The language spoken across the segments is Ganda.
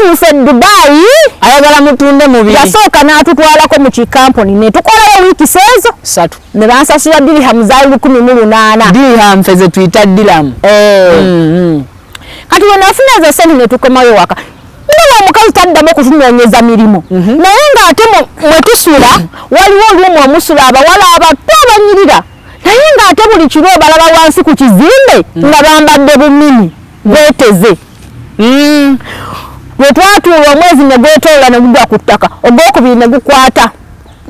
tutuuse Dubai ayagala mutunde mubiri yasooka n'atutwalako mu kikampuni ne tukolayo wiiki sezo 3 ne bansasula dirham za 18,000 dirham feze tuyita dirham kati wenafuna ezo sente ne tukomayo waka ndaba omukazi taddamu okutunoonyeza mirimu naye ng'ate mwe tusula waliwo oluumu omusula abawala abato abanyirira naye ng'ate buli kiro balaba wansi ku kizimbe nga bambadde bumini bweteze bwe twatuula omwezi ne gwetoola ne gugwa ku ttaka ogwokubiri ne gukwata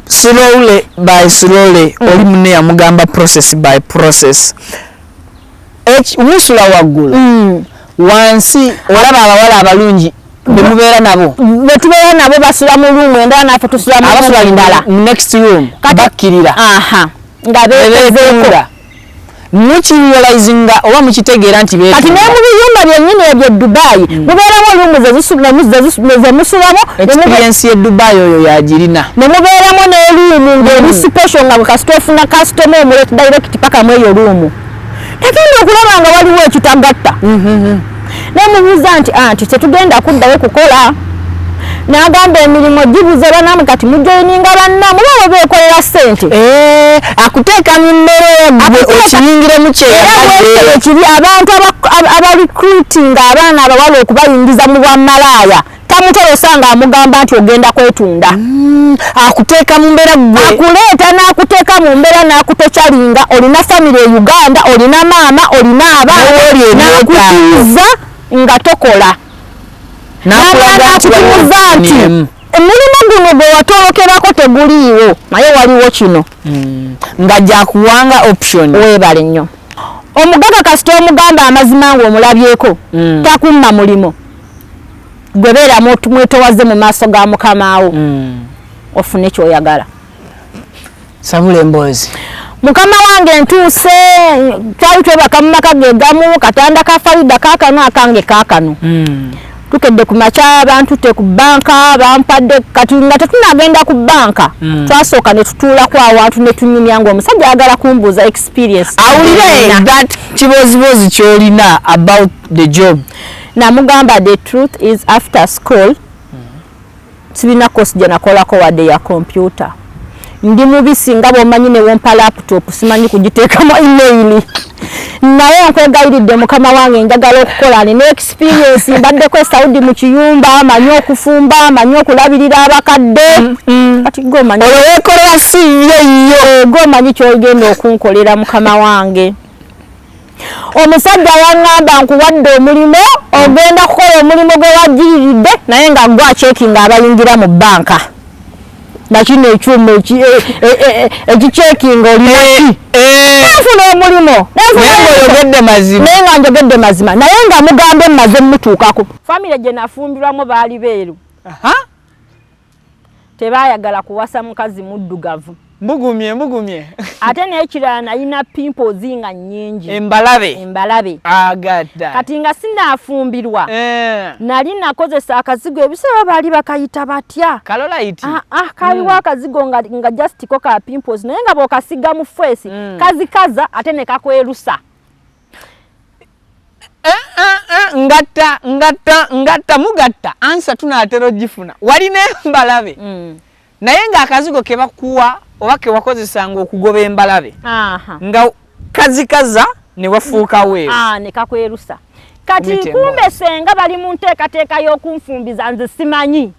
slowly by slowly oli munne yamugamba process by process omusula waggulu wansi olaba abawala abalungi bemubeera nabo betubeera nabo basula mu luumu endala naffe tusula mu ndala next room bakkirira nga beetezeeko mukirealizinga oba mukitegeera nti kati ne mu biyumba byennyini ebyo Dubai mubeeramu oluumu zemusulamu experience ye Dubai oyo yagirina ne mubeeramu n'eruumu ng'eri special nga bwekasita ofuna kasitoma omuleti direct paka mu eyo luumu tagenda okulaba nga waliwo ekitagatta nemubuuza nti tetugenda kuddayo kukola n'agamba emirimu gibuze banamu kati mujoyininga bannamu baba beekolera ssente akuteeka mu mmere gwe okiyingiremu kyekiri abantu abarecruitinga abaana abawala okubayingiza mu bwamalaaya tamutolosa nga amugamba nti ogenda kwetunda akuteeka mu mbeera gwe akuleeta n'akuteeka mu mbeera n'akutokyalinga olina famire e Uganda olina maama olina abaana n'akutiiza nga tokola n'akutiiza nti emirimu guno gwe watolokerako teguliiwo naye waliwo kino nga gyakuwanga option weebale nnyo omugaga kasita omugamba amazima ng'omulabyeko takumma mulimo gwe beera mwetowaze mu maaso ga mukamaawo ofune kyoyagala sabula emboozi mukama wange ntuuse twali twebaka mu maka ge gamu katanda ka Farida kaakano akange kaakano tukedde ku makya abantu te ku banka bampadde kati nga tetunagenda ku banka twasooka ne tutuulako awantu ne tunyumya ng'omusajja ayagala kumbuuza experience awulire that kibozibozi kyolina about the job namugamba the truth is after school sibina course gye nakolako wadde ya computer ndi mubisi nga bw'omanyi ne wompa laptop simanyi kugiteekamu email naye nkwegayiridde mukama wange njagala okukola ne experience mbaddeko e Saudi mu kiyumba manyi okufumba manyi okulabirira abakadde kati gomanyi olwekolera si yo gomanyi kyogenda okunkolera mukama wange omusajja yaŋŋamba nkuwadde omulimu ogenda kukola omulimu gwe wajjiriridde naye nga gwa checking abayingira mu banka nakino ekyuma ekicekinga olinaki nfuna omulimu naye nga njogedde mazima naye nga mugambe mmaze mutuukako famire gye nafumbirwamu baali beeru tebaayagala kuwasa mukazi muddugavu mbugumye ate n'ekirala nalina pimples nga nnyingi embalabe agada kati nga sinaafumbirwa nali nakozesa akazigo ebiseera baali bakayita batya kalolaiti kaliwo akazigo nga justiko ka pimples naye nga bw'okasiga mu face kazikaza ate ne kakwerusa ngatta mugatta ansa tunaatera ogifuna walina embalabe naye ng'akazigo ke bakuwa oba ke wakozesanga okugoba embalabe nga kazikaza ne wafuuka weeru ne kakwerusa kati kumbe senga bali mu nteekateeka y'okunfumbiza nze simanyi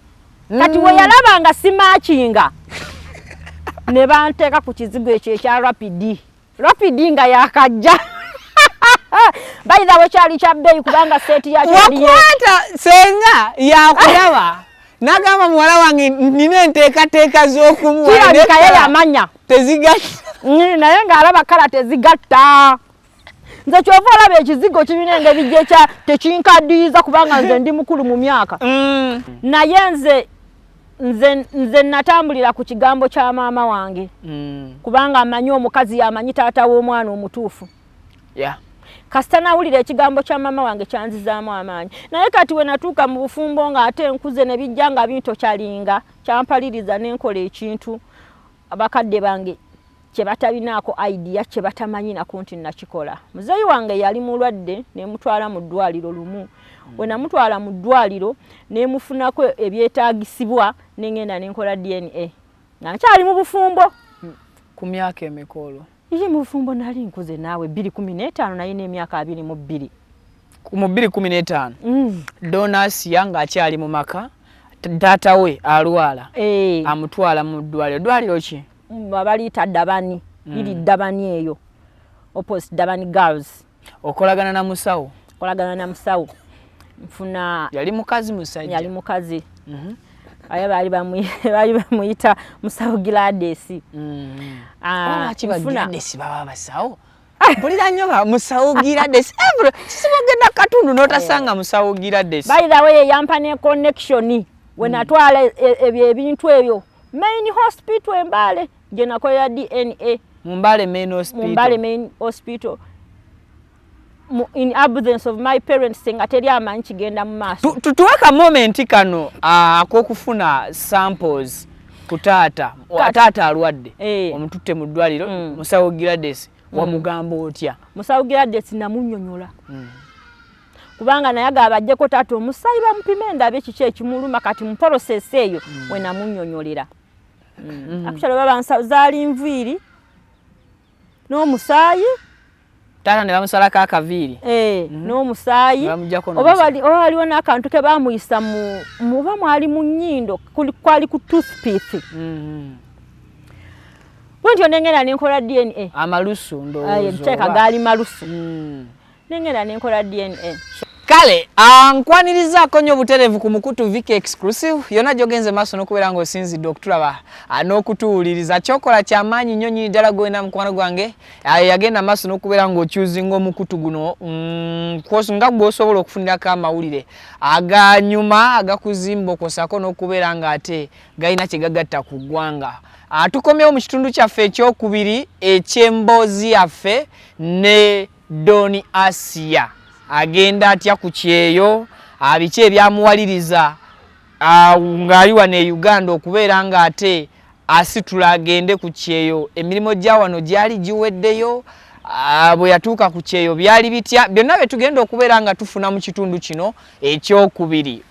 kati we yalabanga simaakinga ne banteeka ku kizigo ekyo ekya rapidi nga yakajja bayirawo kyali kya bbeeyi kubanga seeti yakyo wakwata senga yakulaba nagamba muwala wange nina enteekateeka z'okumuwalikaye yamanya tezigatta naye ng'alaba kala tezigatta nze kyova olaba ekizigo kirina engeri gyekya tekinkaddiyiza kubanga nze ndi mukulu mu myaka naye nze natambulira ku kigambo kya maama wange kubanga amanyi omukazi yamanyi taata w'omwana omutuufu kasita nawulira ekigambo kya maama wange kyanzizaamu amaanyi naye kati we natuuka mu bufumbo ng'ate nkuze ne bijja nga bintokyalinga kyampaliriza n'enkola ekintu abakadde bange kye batabinaako idea kye batamanyi nako nti nakikola. Muzeeyi wange yali mulwadde ne mutwala mu ddwaliro lumu. We namutwala mu ddwaliro ne mufunako ebyetaagisibwa ne ngenda ne nkola DNA. Nga nkyali mu bufumbo. Ku myaka emikolo. Ye mu bufumbo nali nkoze naawe 2015 naye n'emyaka 22. Mu 2015. Donna Asiya ng'akyali mu maka. Taata we alwala. Amutwala mu ddwaliro. Ddwaliro ki? Baliyita Dabani. Liri Dabani eyo. Opposite Dabani Girls. Okolagana na musawo? Okolagana na musawo. Nfuna yali mukazi musajja. Yali mukazi. Aya bali bamuyita musawo Gladys. Nfuna Gladys baba basawo. Mpulira nnyo musawo Gladys. Kisibogenda katundu n'otasanga musawo Gladys. By the way yampa ne connection. When atwala ebintu ebyo main hospital Mbale je nakola DNA Mbale main hospital. Mbale main hospital. In absence of my parents senga teri amanchi genda mu maaso. Tuweka moment kano akokufuna samples kutaata. Taata alwadde. Omututte mu ddwaliro musawo Gladys wamugamba otya? Musawo Gladys namunnyonnyola. Kubanga nayaga abajjeko taata omusayi bamupime ndabe kiki ekimuluma kati mu process eyo we namunnyonnyolera. Actually baba nsazaali nviiri n'omusayi taata ne bamusalako akaviiri. N'omusayi oba waliwo n'akantu ke bamuyisa muba mwali mu nnyindo kwali ku toothpick. Bwentyo nengenda nenkola DNA. Amalusu ndowooza. Nteeka gaali malusu. Nengenda nenkola DNA. Kale, nkwanirizaako nnyo butereevu ku Mukutu Viki Exclusive. Yonna gyogenze maaso n'okubeera ng'osinzidde okutulaba n'okutuwuliriza. Kyokola ky'amaanyi nnyo nnyini ddala gwena mukwano gwange. Yagenda maaso n'okubeera ng'okyuzinga omukutu guno nga gw'osobola okufunirako amawulire aganyuma agakuzimba okosako n'okubeera ng'ate galina kye gagatta ku ggwanga. Tukomyewo mu kitundu kyaffe ekyokubiri eky'emboozi yaffe ne Doni Asiya. Agenda atya ku kyeyo biki ebyamuwaliriza ng'ali wano e Uganda okubeera ng'ate asitula agende ku kyeyo. Emirimu gya wano gyali giweddeyo, bwe yatuuka ku kyeyo byali bitya? Byonna bye tugenda okubeera nga tufuna mu kitundu kino ekyokubiri.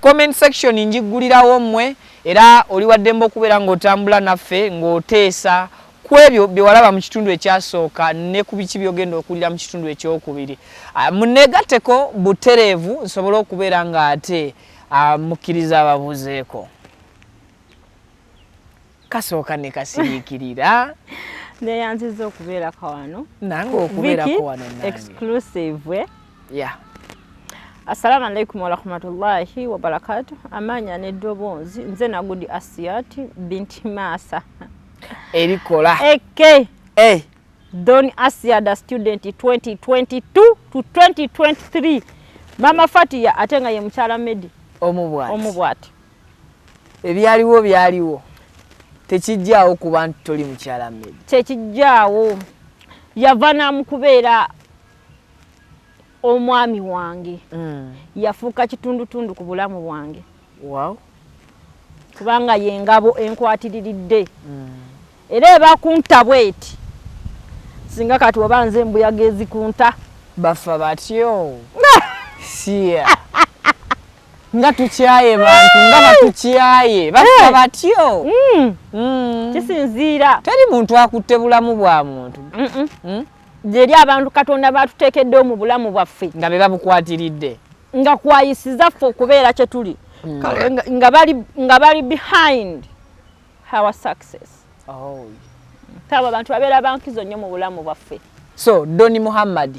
Comment section njigulirawo mmwe era oli waddembe okubeera ng'otambula naffe ng'oteesa kwebyo byewalaba mu kitundu ekyasooka ne ku biki byogenda okulira mu kitundu ekyokubiri. Muneegatteko butereevu nsobole okubeera ng'ate mukkiriza ababuzeeko. Kasooka ne kasiriikirira. Neyanziza okubeerako wano. Nange okubeerako wano nange. Exclusive. Yeah. Assalamu alaikum wa rahmatullahi wa barakatuh. Amanya n'eddoboozi nze Nagudi Asiyati binti Maasa. Erikola. Doni Asiya the student 2022 to 2023. Mama Fatia atenga ye mchala medi. Omubwati. Ebyaliwo byaliwo. Tekijjaawo ku bantu toli mchala medi. Tekijjaawo. Yavana mukubeera omwami wange. Yafuuka kitundu ku bulamu bwange. Wow. Kubanga yengabo enkwatiriridde. Era eba kunta bweti. Singa kati obanze mbuyaga ezikunta. Bafa batyo. Siya. Nga tukyaye bantu, nga batukyaye. Bafa batyo. Kisinziira. Teri muntu akutte bulamu bwa muntu. Jeri abantu Katonda batuteekedde mu bulamu bwaffe. Nga be babukwatiridde. Nga kwayisiza ffe okubeera kye tuli. Nga bali behind our success. Taba abantu babeera bankizo nnyo mu bulamu bwaffe. So Doni Muhammad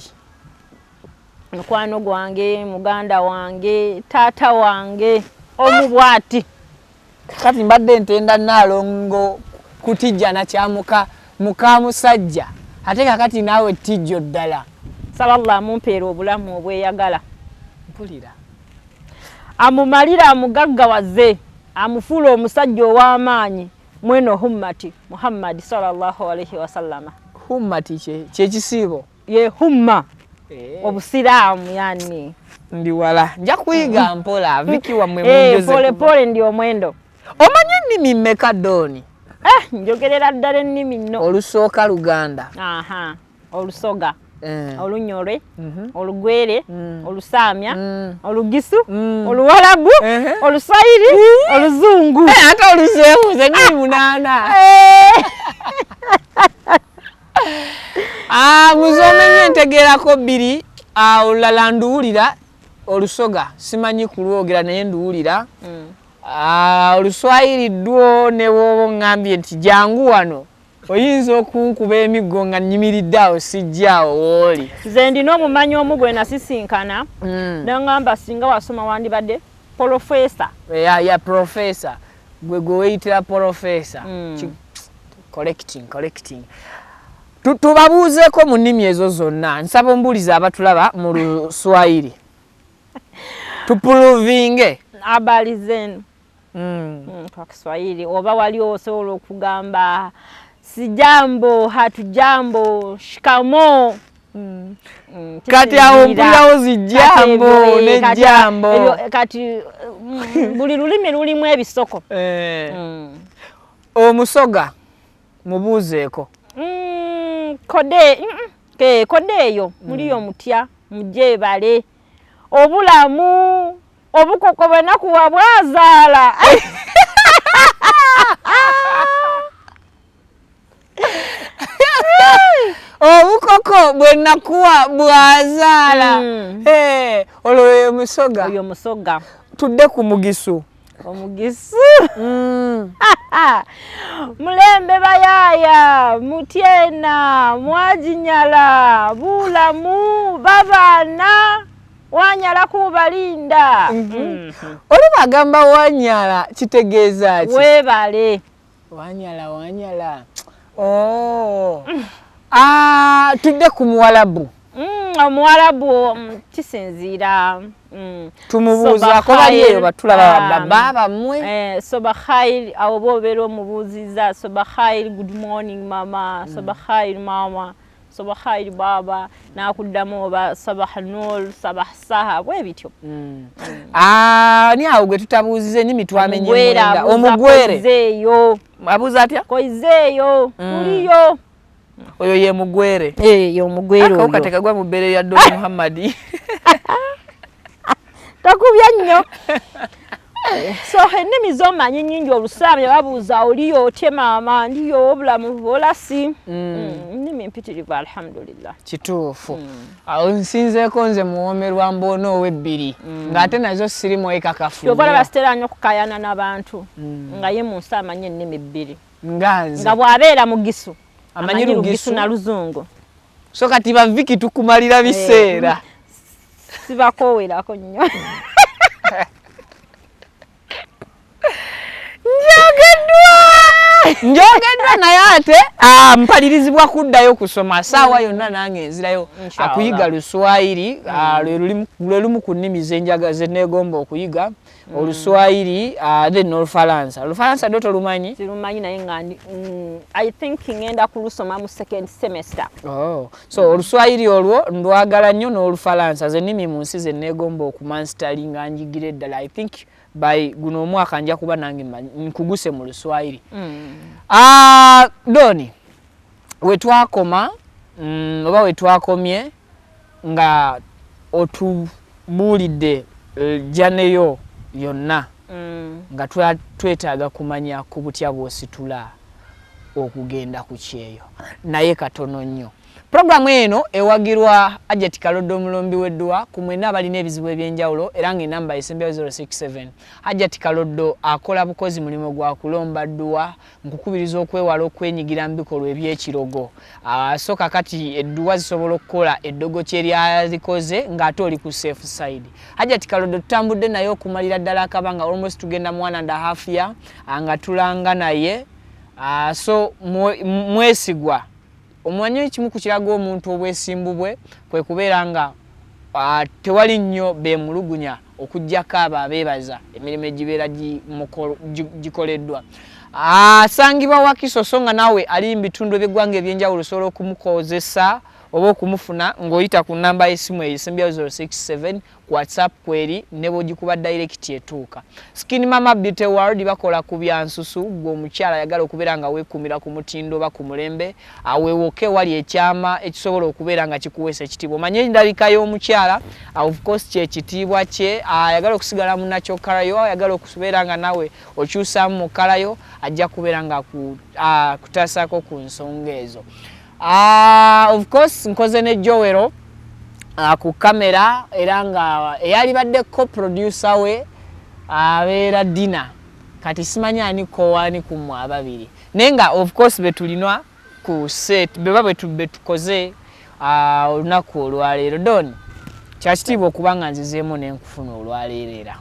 mukwano gwange, muganda wange, taata wange, omubwati. Kati mbadde ntenda Nalongo kutijjana kyamuka muka musajja ate kakati naawe tijjo ddala. Sallallahu mumpeera obulamu obweyagala. Mpulira. Amumalira amugaggawaze, amufuula omusajja ow'amaanyi. Mweno hummati Muhammad sallallahu alaihi wasallama. Hummati kye kisiibo. Ye humma. Obusiraamu yani. Ndi wala. Nja kuyiga mpola Viki wa mwe munjoze. Pole ndi omwendo. Omanye nnimi mmeka Doni? Njogerera ddala ennimi nno. Olusooka Luganda. Aha. Olusoga. Olunyole, Olugwere, Olusamya, Olugisu, Oluwarabu, Oluswahili, Oluzungu. Ate Oluseebuze ni munana. Muzomenye ntegeerako bbiri. Olulala nduwulira Olusoga simanyi kulwogera naye nduwulira. Oluswahili ddwo ne bw'oba ngambye nti jangu wano oyinza okunkuba emiggo nga nnyimiridde awo sijjaawo wooli. Nze ndina omumanyi omu gwe nasisinkana n'angamba singa wasoma wandibadde profesa. Ya profesa gwe weyitira profesa. Collecting. Tubabuuzeeko mu nnimi ezo zonna. Nsaba ombuuliza abatulaba mu Luswahili. Tupuluvinge. Habari zenu. Kwa Kiswahili oba wali osobola okugamba sijambo, hatujambo, shikamo. Kati awo mpulirawo zijambo n'ejambo. Kati buli lulimi lulimu ebisoko. Omusoga mubuuzeeko. Kode eyo muliyo mutya mujebale obulamu obukoko bwenakuwa bwazaala. Obukoko bwenakuwa bwazaala. Olwo Musoga. Oyo Musoga. Tudde ku Mugisu. Omugisu. Mulembe bayaya, Mutyena, Mwajinyala, Bulamu, Babana, Wanyala kubalinda. Oli bagamba Wanyala kitegeeza ki? Webale. Wanyala. Tudde ku Muwarabu. Omuwarabu kisinziira. Tumubuuzaako bali eyo batulaba baba mmwe. Sobakhair awo bobeera omubuuziza. Sobakhair, good morning mama. Sobakhair mama. Sobakhair baba. Nakuddamu oba sabahanul, sabasaha bwe bityo. Ni awo gwe tutabuuzize nnimi twamenye mwenda. Omugwere. Abuuza atya? Koizeeyo. Tuliyo. Oyo ye mugwere. Ye omugwere oyo. Akatekagwa mu bbeere ya Dr. Muhammad. Takubya nnyo. So ennimi z'omanyi nnyingi Olusamya babuuza oliyo otye maama ndiyo obulamu bolasi. Nnimi mpitirivu alhamdulillah. Kituufu. Awo nsinzeeko nze muwoomerwa mboona ow'ebbiri ng'ate nazo sirimu ekakafu. Yobola basitera nnyo okukayana n'abantu nga ye mu nsi amanyi ennimi bbiri. Nganze. Nga bw'abeera Mugisu. Amanyi Lugisu na Luzungu. So kati baviki tukumalira biseera. Sibakoowerako nnyo. Njogeddwa naye ate mpalirizibwa kuddayo kusoma saawa yonna nange nzirayo akuyiga Luswahili. Lwe lumu ku nnimi ze neegomba okuyiga. Oluswahili then Olufalansa. Olufalansa ddyo tolumanyi? Silumanyi naye Ngandi. I think ngenda kulusoma mu second semester. So Oluswahili olwo ndwagala nnyo n'Olufalansa ze nnimi mu nsi ze neegomba okumanstali nga njigire ddala. I think by guno omwaka nja kuba nange nkuguse mu Luswahili. Doni wetwakoma oba wetwakomye nga otubuulidde janeyo yonna nga twetaaga kumanya ku butya bw'ositula okugenda ku kyeyo naye katono nnyo. Programu eno ewagirwa Ajati Kaloddo omulombi w'edduwa ku mwenna abalina ebizibu eby'enjawulo era ng'ennamba esembeyo 067. Ajati Kaloddo akola bukozi mulimu gwa kulomba dduwa nkukubiriza okwewala okwenyigira mu bikolwa eby'ekirogo. So kakati edduwa zisobola okukola eddogo kyeryalikoze ng'ate oli ku safe side. Ajati Kaloddo tutambudde naye okumalira ddala akabanga almost tugenda mu 1.5 year nga tulanga naye. So mwesigwa omwanyo ekimu ku kiraga omuntu obwesimbu bwe kwe kubeera nga tewali nnyo beemulugunya okuggyako abo abeebaza emirimu egibeera gikoleddwa. Asangibwa Wakiso so nga naawe ali mu bitundu by'eggwanga eby'enjawulo osobola okumukozesa oba okumufuna ng'oyita ku namba y'essimu eyisimbya 067 ku WhatsApp kweri ne bw'ogikuba direct etuuka. Skin Mama Beauty World bakola ku byansusu gw'omukyala ayagala okubeera nga weekumira ku mutindo oba ku mulembe aweewoke wali ekyama ekisobola okubeera nga kikuweesa ekitiibwa. Omanye endabika y'omukyala of course kye kitiibwa kye ayagala okusigala mu nakyo kalayo ayagala okubeera nga nawe okyusaamu mu kalayo ajja kubeera nga kutasaako ku nsonga ezo. Of course nkoze ne Joero ku kamera era nga eyali badde co-producer we abeera Dina kati simanya ani kowaani ku mwe ababiri nenga of course betulinwa ku set beba betukoze olunaku olwaleero Don kyakitiibwa okuba nga nzizeemu n'enkufuna olwaleero era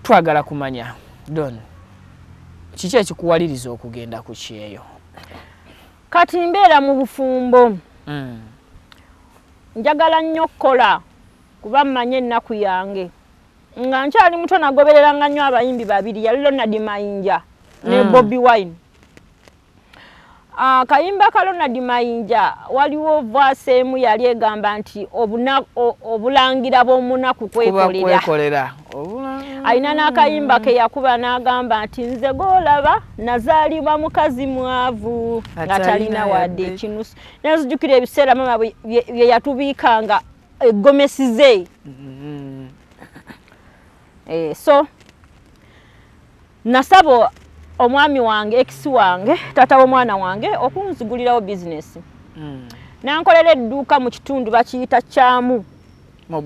twagala kumanya Don kiki ekikuwaliriza okugenda ku kyeyo kati mbeera mu bufumbo njagala nnyo okukola kuba mmanye ennaku yange nga nkyali muto nagobereranga nnyo abayimbi babiri yali Ronald Mayinja ne Bobby Wine. Kayimba ka Ronald Mayinja waliwo vaase emu yali egamba nti obulangira bw'omunaku kwekolera. Alina n'akayimba ke yakuba n'agamba nti nze golaba nazaalibwa mukazi mwavu nga talina wadde ekinusu. Nazijjukira ebiseera mama bye yatubiikanga eggomesi ze. So nasaba omwami wange ekisi wange tata w'omwana wange okunzigulirawo business. Nankolera edduuka mu kitundu bakiyita kyamu mu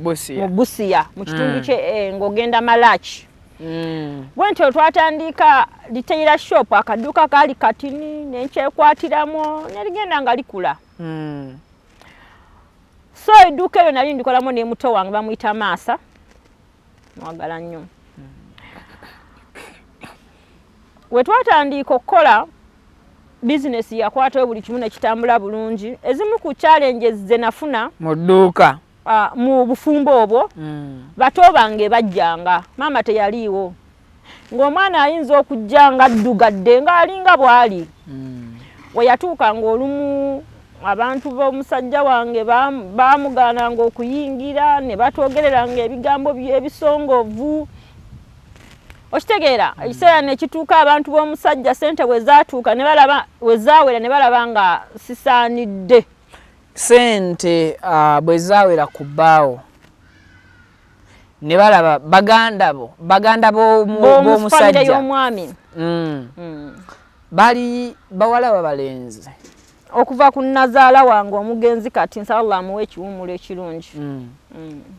Busia mu kitundu kye ng'ogenda Malachi. Bwentyo twatandika retail shop akaduuka kaali katini nenkyekwatiramu nerigenda nga likula. So edduuka eyo nali ndikolamu ne muto wange bamuyita Maasa mwagala nnyo. We twatandika okukola business yakwata buli kimu ne kitambula bulungi. Ezimu ku challenges ze nafuna mu dduuka mu bufumbo obwo bato bange bajjanga mama teyaliiwo ng'omwana ayinza okujjanga addugadde ng'alinga bwali. We yatuukanga olumu abantu b'omusajja wange baamugaananga okuyingira ne batwogereranga ebigambo ebisongovu. Okitegeera ekiseera ne kituuka abantu b'omusajja sente wezaatuuka ne balaba wezaawera ne balaba nga sisaanidde. Sente bwe zaawera ku bbaawo ne balaba baganda b'omusajja y'omwami bali bawala babalenzi okuva ku nazaala wange omugenzi kati nsala amuwe ekiwumulo ekirungi.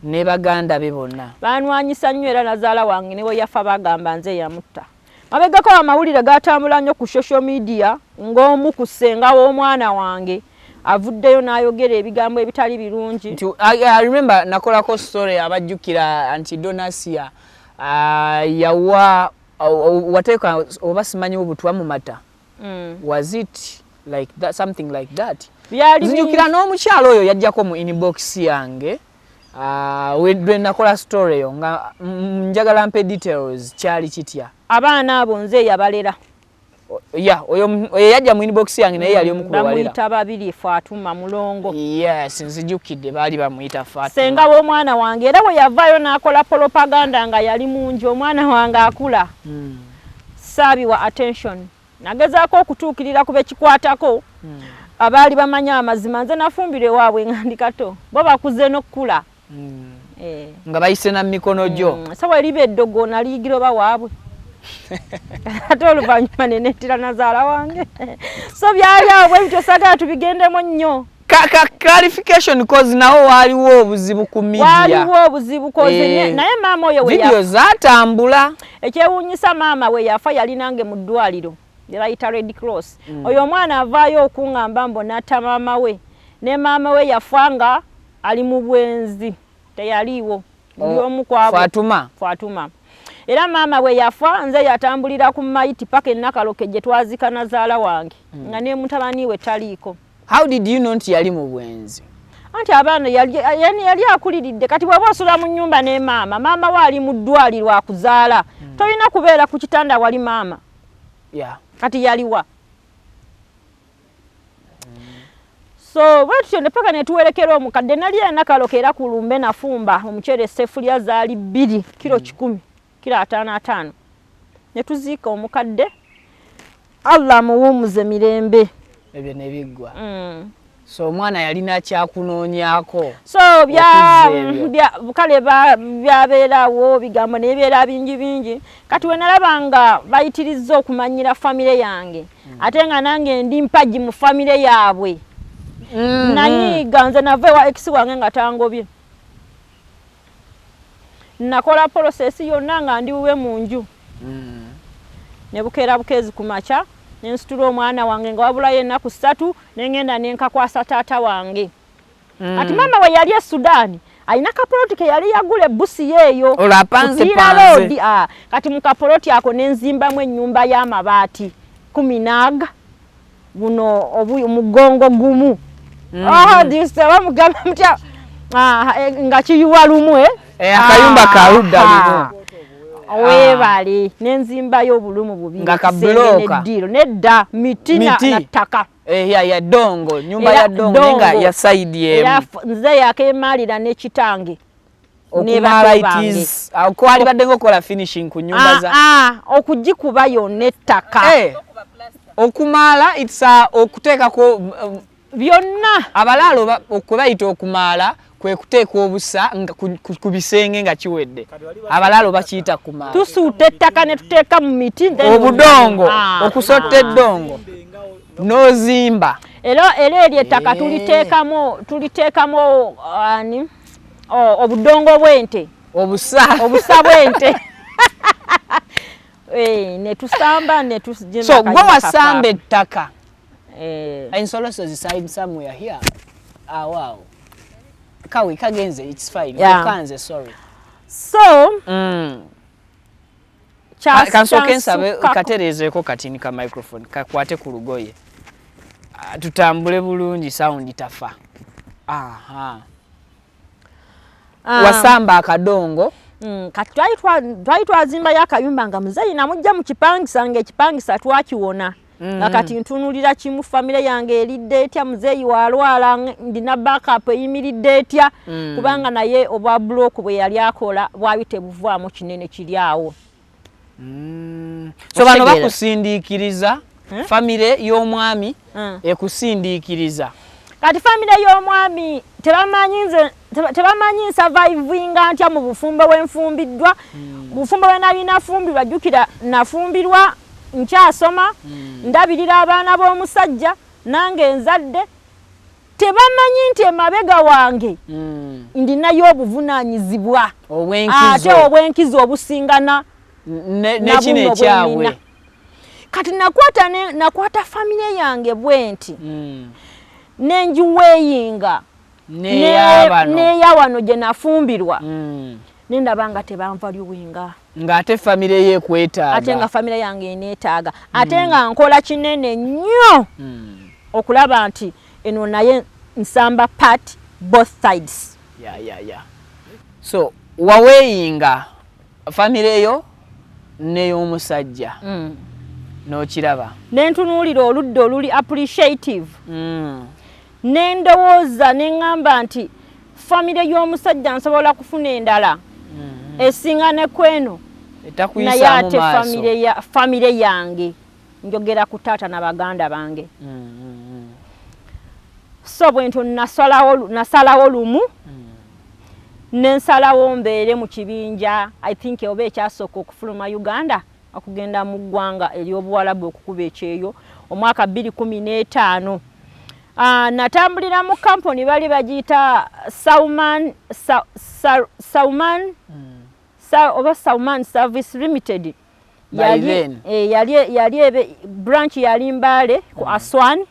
Ne baganda be bonna banwanyisa nnyo era nazaala wange ne we yafa bagamba nze yamutta. Mabegako amawulire gatambula nnyo ku social media ng'omu ku ssenga w'omwana wange avuddeyo n'ayogera ebigambo ebitali birungi. I remember nakolako story abajjukira anti Asiya yawa wateeka oba simanyi obutwa mu mata. Was it like that, something like that? Nzijukira n'omukyalo oyo yajjako mu inbox yange we nakola story yo nga njagala mpe details kyali kitya. Abaana abo nze yabalera. Oyo yajja mu inbox yange naye yali omukulu walera. Bamuyita babiri Fatuma Mulongo. Yes, nzijukidde baali bamuyita Fatuma. Senga w'omwana wange era bwe yavaayo n'akola propaganda nga yali mungi omwana wange akula. Saabiwa attention. Nagezaako okutuukirira ku bekikwatako abaali bamanya amazima nze nafumbire waabwe Ngandi kato bo bakuze n'okukula nga bayise na mikono gyo sawa eribe eddogo naliyigira oba waabwe ate oluvannyuma ne nettira nazaala wange so byali awo bwe bityo saagala tubigendemu nnyo. Clarification cause nawo waliwo obuzibu ku media. Waliwo obuzibu cause naye maama oyo we video zatambula. Ekyewuunyisa maama we yafa yali nange mu ddwaliro ly'ayita Red Cross. Oyo omwana avaayo okuŋŋamba mbona maama we ne maama we yafanga ali mu bwenzi teyaliiwo ndi omu kwabo Fatuma. Era maama we yafa nze yatambulira ku mayiti paka ennakaloke gye twazika nazaala wange nga ne mutabani we taliiko. How did you know nti yali mu bwenzi? Anti abaana yali akuliridde kati bw'oba osula mu nnyumba ne maama we ali mu ddwaliro akuzaala tolina kubeera ku kitanda wali maama. Yeah. Kati yaliwa. So bwetyo ne paka ne tuwerekera omukadde nali nakalokera ku lumbe nafumba omuchere sefulia zaali 2 kilo 10 kilo 5 ne tuziika omukadde Allah muwumuze mirembe ebyo ne biggwa. So omwana yalina kyakunoonyako. So kale byabeerawo bigambo nebibeera bingi kati we nalabanga bayitirizza okumanyira famire yange ate nga nange ndi mpaji mu famire yaabwe. Nanyiga nze nave wa ex wange nga tangobye. Nakola process yonna nga ndi uwe mu nju. Ne bukeera bukezi kumacha nensitula omwana wange nga wabulayo ennaku 3 nengenda nenkakwasa taata wange. Ati mama we yali e Sudan alina kapoloti ke yali yagula busi yeeyo olapanze kati mu kapoloti ako nenzimbamu ennyumba y'amabaati 10 buno omugongo gumu. Bamugamba mutya nga kiyuwa lumu akayumba kaludda lumu. Webale nenzimbayo obulumu bubi nga kabloka nedda miti na ttaka ya dongo nyumba ya dongo nga ya side yemu nze yakemalira ne kitange okumala itis akwali badde ngokola finishing ku nyumba za okugikubayo nettaka okumala itsa okuteeka ko byonna abalalo okubayita okumala kwe kuteeka obusa ku bisenge nga kiwedde abalalo bakiyita kumala tusuute ettaka ne tuteeka mu miti obudongo okusotta eddongo n'ozimba era eri ettaka tuliteekamo obudongo bw'ente obusa bw'ente ne tusamba ne tujina. So gwe wasamba ettaka ensolo somewhere here. Wow. Kawe kagenze, it's fine. Kanze, sorry. So kansoke nsabe katerezeko katini ka microphone kakwate ku lugoye tutambule bulungi sound tafa. Wasamba akadongo kati twali twazimba yakayumba nga muzeyi namujja mu kipangisa ng'ekipangisa twakiwona. Kati ntunulira kimu famire yange eridde etya muzeyi walwala ndina backup eyimiridde etya kubanga naye obwa block bwe yali akola bwabite buvaamu kinene kiri awo. So bano bakusindiikiriza famire y'omwami ekusindiikiriza kati famire y'omwami tebamanyi survivinga ntya mu bufumbo bwenfumbiddwa bufumbo bwe nali nafumbirwa jjukira nafumbirwa nkyasoma ndabirira abaana b'omusajja nange nzadde tebamanyi nti emabega wange ndinayo obuvunaanyizibwa ate obwenkizo obusingana nekino ekyawe kati nakwata famire yange bwenti nenjiweeyinga neya wano gye nafumbirwa nendaba nga tebanva lyuwinga ng'ate famire ye kwetaaga ate nga famire yange neetaaga ate nga nkola kinene nnyo okulaba nti eno naye nsamba part both sides. So waweeyinga famire yo n'ey'omusajja n'okiraba nentunuulira oludda oluli appreciative nendowooza neŋŋamba nti famire y'omusajja nsobola kufuna endala esinga ne kweno naye ate famire yange njogera ku taata na baganda bange. So bwento nasalawo lumu nensalawo mbeere mu kibinja I think oba ekyasooka okufuluma Uganda okugenda mu ggwanga ery'obuwalabu okukuba ekyeyo omwaka 2015. Natambulira mu kampuni bali bagiyita Sauman Service Limited. Yali branch yali Mbale ku Aswan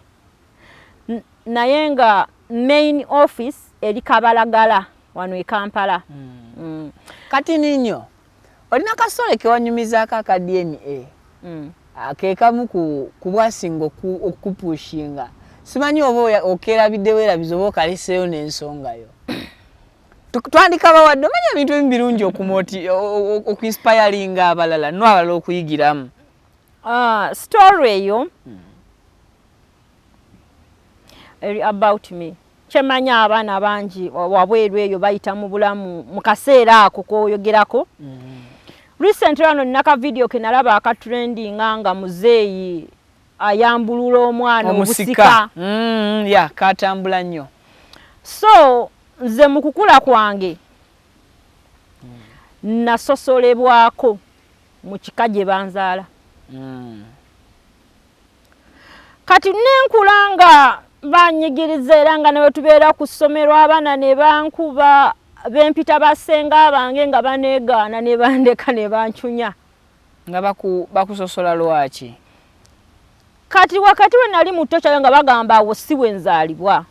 naye nga main office eri Kabalagala wano e Kampala. Kati ninyo olina kasole ke wanyumizaako aka DNA akekamu ku bwasinga okupushinga simanyi oba okerabidde weerabiza oba okaleseeyo n'ensongayo twandika bawadde omanya ebintu ebimu birungi okuinspiringa abalala no abalala okuyigiramu. Story eyo about me. Chemanya abaana bangi wabweru eyo bayita mu bulamu mu kaseera ako koyogerako. Recently ano naka video ke nalaba aka trending nga muzeeyi ayambulula omwana obusika. Ya katambula nnyo. So nze mu kukula kwange nasosolebwako mu kika gye banzaala. Kati nenkulanga banyigiriza era nga ne tubeera ku ssomero abaana ne bankuba bempita basenga bange nga baneegaana ne bandeka ne banchunya. Nga bakusosola lwaki? Kati wakati we nali muto kya nga bagamba awo si we nzaalibwa.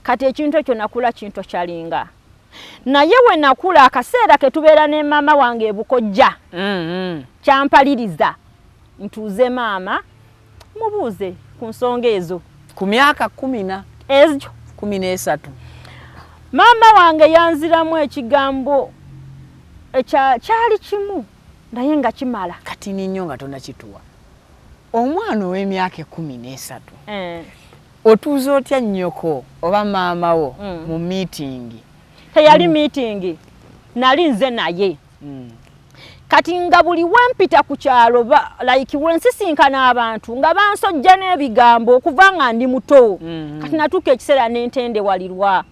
Kati ekintu ekyo nakula kintu kyalinga. Naye we nakula akaseera ke tubeera ne maama wange ebukojja. Kyampaliriza ntuuze maama mubuuze ku nsonga ezo. Ku myaka 10 ezo 13 maama wange yanziramu ekigambo kyali kimu naye nga kimala. Kati ninyo nga tonakituwa. Omwana ow'emyaka 13 otuuza otya nnyoko oba maama wo mu meeting? Teyali meeting, nali nze naye. Kati nga buli wempita ku kyalo like wensisinkana abantu nga bansojja n'ebigambo okuva nga ndi muto. Kati natuuka ekiseera n'entende walirwa.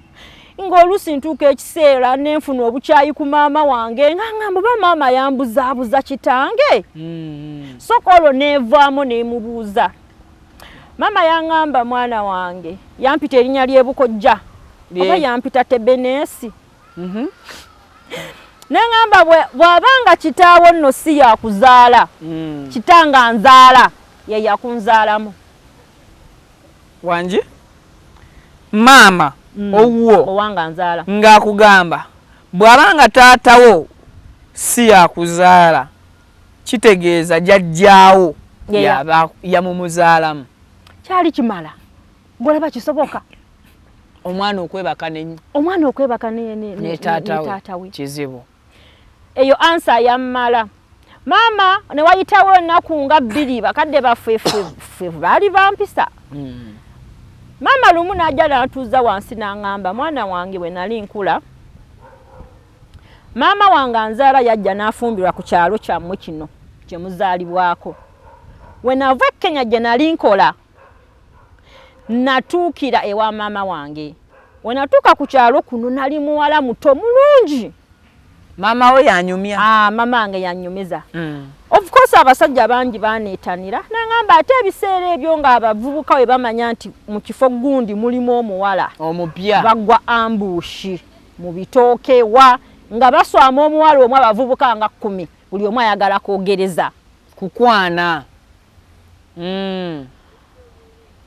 Ng'oluusi ntuuka ekiseera nenfuna obukyayi ku maama wange nga ngamba ba maama yambuzaabuza kitange. Soko olwo neevaamu neemubuuza. Maama yangamba mwana wange yampita erinnya ly'ebukojja oba yampita Tebenesi. Nengamba bw'abanga kitaawo nno si yakuzaala kitanga nzaala ye yakunzaalamu. Wanji maama owuwo owanga nzaala ng'akugamba bw'abanga taatawo si yakuzaala kitegeeza jjajjaawo yamumuzaalamu. Kyali kimala ng'olaba kisoboka omwana okwebaka ne taatawe kizibu. Eyo ansa yammala. Maama ne wayitawo ennaku nga 2 bakadde baffe baali bampisa. Maama lumu n'ajja n'atuuza wansi n'aŋŋamba mwana wange bwe nali nkula maama wange anzaala yajja n'afumbirwa ku kyalo kyammwe kino kye muzaalibwako. We nava e Kenya gye nali nkola natuukira ewa maama wange. We natuuka ku kyalo kuno nali muwala muto mulungi. Maama we yanyumya? Maama wange yanyumiza. Of course abasajja bangi baneetanira n'aŋŋamba ate ebiseera ebyo ng'abavubuka we bamanya nti mu kifo gundi mulimu omuwala omupya bagwa ambushi mu bitooke wa nga baswama omuwala omu abavubuka nga 10 buli omu ayagala kwogereza kukwana.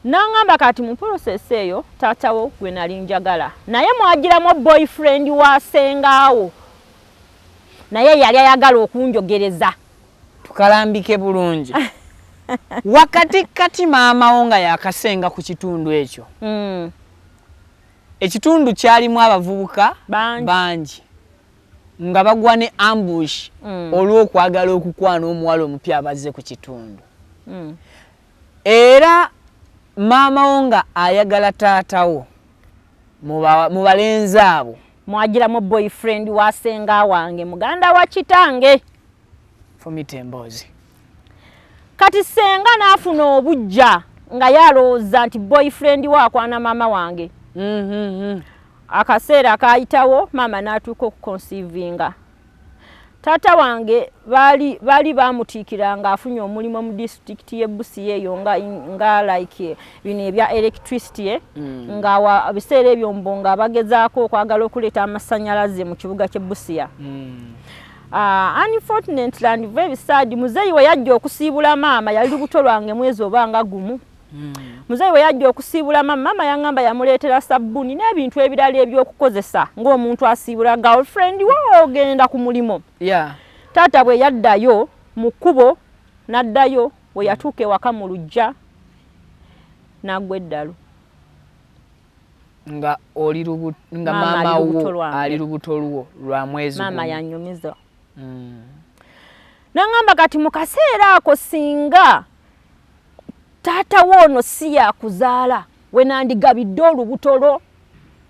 N'aŋŋamba kati mu process eyo taatawo gwe nali njagala naye mwagiramu boyfriend wa sengaawo naye yali ayagala okunjogereza. Tukalambike bulungi. Wakati kati maama wo nga yakasenga ku kitundu ekyo. Ekitundu kyalimu abavubuka bangi nga bagwa ne ambush olw'okwagala okukwana omuwala omupya abazze ku kitundu. Era maama wo nga ayagala taatawo mu balenzi abo mwagiramu boyfriend wa senga wange muganda wa kitange Fomitembozi. Kati senga n'afuna obujja nga yalowooza nti boyfriend wakwana maama wange. Akaseera kaayitawo maama n'atuuka okuconceivinga. Taata wange baali bamutiikira ng'afunye omulimu mu disitulikiti y'e Busia eyo nga like bino ebya electricity nga biseera ebyo mbonga bagezaako okwagala okuleeta amasannyalaze mu kibuga ky'e Busia. Unfortunately and very sad muzeeyi we yajja okusiibula maama yali lubuto lwange mwezi oba nga gumu. Muzeeyi we yajja okusiibula maama yaŋŋamba yamuleetera sabbuuni n'ebintu ebirala ebyokukozesa ng'omuntu asiibula girlfriend we ogenda ku mulimo. Taata bwe yaddayo mu kkubo n'addayo we yatuuka ewaka mu luggya n'agwa eddalu. Nga maama wo ali lubuto lwo lwa mwezi gumu. Maama yanyumiza. N'aŋŋamba kati mu kaseera ako singa taata woono si yakuzaala we nandigabidde olubutolo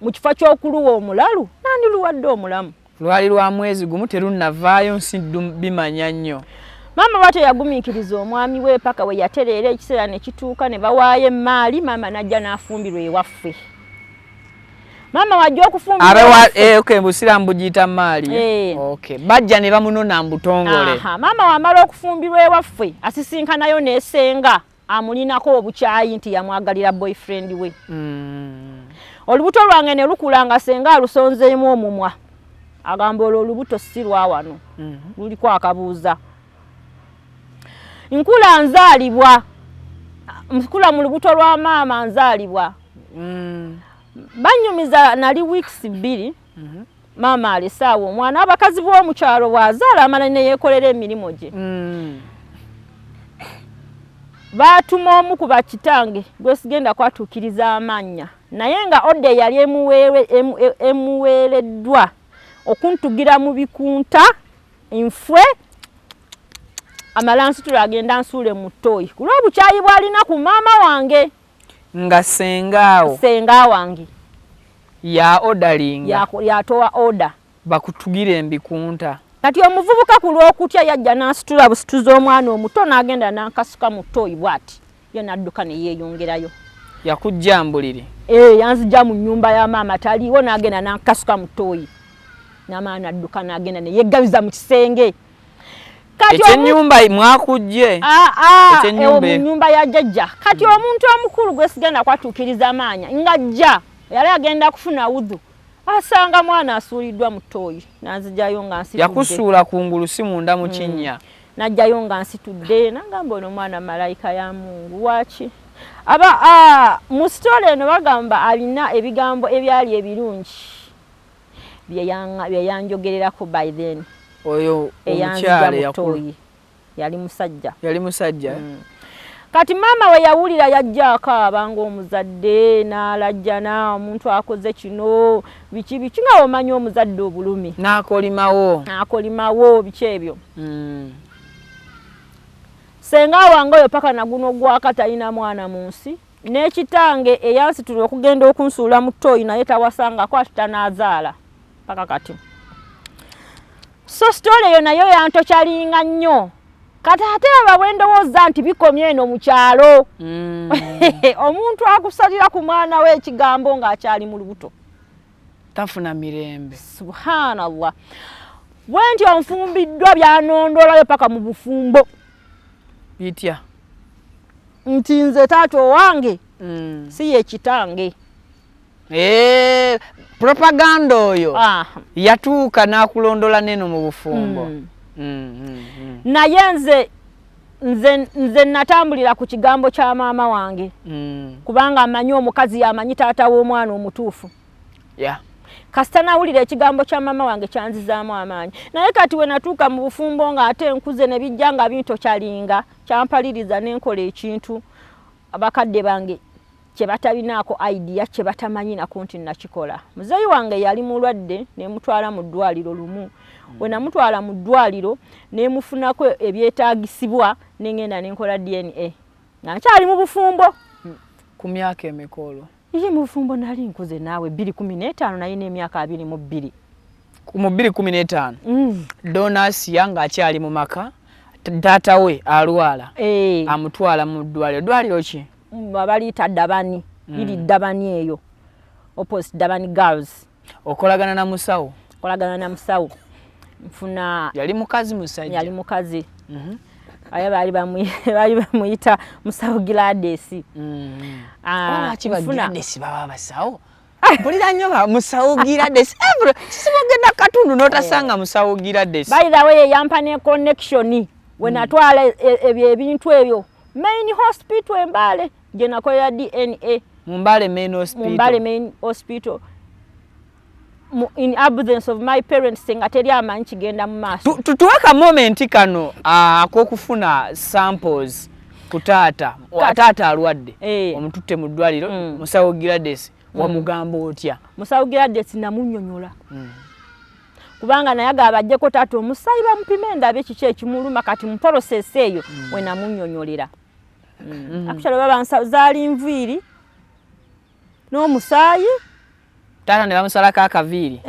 mu kifo ky'okuluwa omulalu nandiluwadde omulamu lwali lwa mwezi gumu terunnavaayo nsi bimanya nnyo. Maama bw'atyo yagumiikiriza omwami we paka we yatereera ekiseera ne kituuka ne bawaayo emmaali maama najja n'afumbirwa ewaffe. Maama wajja okufumbirwa okay, Busiramu bugiyita mmaali. Okay. Bajja ne bamunona mbutongole. Maama wamala okufumbirwa ewaffe asisinkanayo n'essenga amulinako obukyayi nti yamwagalira boyfriend we. Olubuto lwange ne lukula nga senga alusonzeemu omumwa. Agamba olwo olubuto si lwa wano. Luliko akabuuza. Nkula nzaalibwa. Nkula mu lubuto lwa maama nzaalibwa. Banyumiza nali weeks 2. Maama alisaawo omwana abakazi b'omu kyalo bw'azaala amala ne yeekolera emirimu gye. Baatuma omu ku bakitange gwe sigenda kwatuukiriza amannya naye nga odde yali emuweereddwa okuntugira mu bikunta enfwe amalansi tulagenda nsuule Mutoyi ku lw'obukyayi bw'alina ku maama wange nga senga wange ya odalinga yatowa oda bakutugire embikunta. Kati omuvubuka ku lw'okutya yajja n'asitula busituza omwana omuto n'agenda n'ankasuka Mutoyi bw'ati ye n'adduka ne yeeyongerayo. Yakujja mbuliri? Yanzija mu nnyumba ya maama taliiwo n'agenda n'ankasuka Mutoyi. N'amaana n'adduka n'agenda ne yeggabiza mu kisenge. Ekyennyumba mwakujje? Mu nnyumba ya jjajja. Kati omuntu omukulu gwe sigenda kwatuukiriza amaanya ng'ajja yali agenda kufuna udhu. Asanga mwana asuuliddwa Mutoyi nanzijayo nga nsitudde. Yakusuula kungulu si munda mu kinnya. Najjayo nga nsitudde nagamba ono mwana malayika ya Mungu waki. Mu story eno bagamba alina ebigambo ebyali ebirungi bye yanjogererako by then. Oyo omukyale Mutoyi yali musajja. Kati maama we yawulira yajja akaaba ng'omuzadde n'alajja na omuntu akoze kino biki nga omanyi omuzadde obulumi n'akolimawo biki ebyo. Senga wange oyo paka naguno gwaka talina mwana mu nsi n'ekitange eyansitula okugenda okunsuula Mutoyi naye tawasangako ati tanaazaala paka kati. So story eyo nayo yantokyalinga nnyo. Kati ate abawendowooza nti bikomye eno mu kyalo. Omuntu akusalira ku mwana we ekigambo ng'akyali mu lubuto tafuna mirembe. Subhanallah. Bwenti onfumbiddwa byanondolayo paka mu bufumbo. Bitya? Nti nze taata owange si ye kitange. Propaganda oyo yatuuka n'akulondola neno mu bufumbo. Naye nze natambulira ku kigambo kya maama wange kubanga amanyi omukazi yamanyi taata w'omwana omutuufu. Kasita nawulira ekigambo kya maama wange kyanzizaamu amaanyi. Naye kati we natuuka mu bufumbo ng'ate nkuze ne bijja nga bintokyalinga kyampaliriza n'enkola ekintu abakadde bange kye batabinaako idea kye batamanyi nako nti nakikola. Muzeeyi wange yali mulwadde ne mutwala mu ddwaliro lumu. We namutwala mu ddwaliro ne mufunako ebyetaagisibwa n'engenda n'enkola DNA. Nga nkyali mu bufumbo. Ku myaka emikolo? Ye mu bufumbo nali nkuze naawe 2015 naye n'emyaka 22. Mu 2015? Dona Asiya ng'akyali mu maka taata we alwala amutwala mu ddwaliro. Ddwaliro ki? Baliyita Dabani. Liri Dabani eyo. Opposite Dabani Girls. Okolagana na musawo? Okolagana na musawo. Mfuna yali mukazi musajja? Yali mukazi. Aya bali bamuyita musawo Gladys. Mfuna Gladys baba basawo? Mpulira nnyo ba musawo Gladys. Kisibogenda katundu n'otasanga musawo Gladys. By the way yampa ne connection we natwala ebintu ebyo main hospital Mbale gye nakolera DNA. Mbale main hospital? Mbale main hospital. In absence of my parents senga teri amanyi kigenda mu maaso. Tuwaka moment kano akokufuna samples ku taata. Taata alwadde omututte mu ddwaliro musawo Gladys wamugamba otya? Musawo Gladys namunnyonnyola. Kubanga nayaga abajjeko taata omusayi bamupime ndabe kiki ekimuluma kati mu process eyo we namunnyonnyolera. Actually baba nsazaali nviiri n'omusaayi taata ne bamusalako akaviiri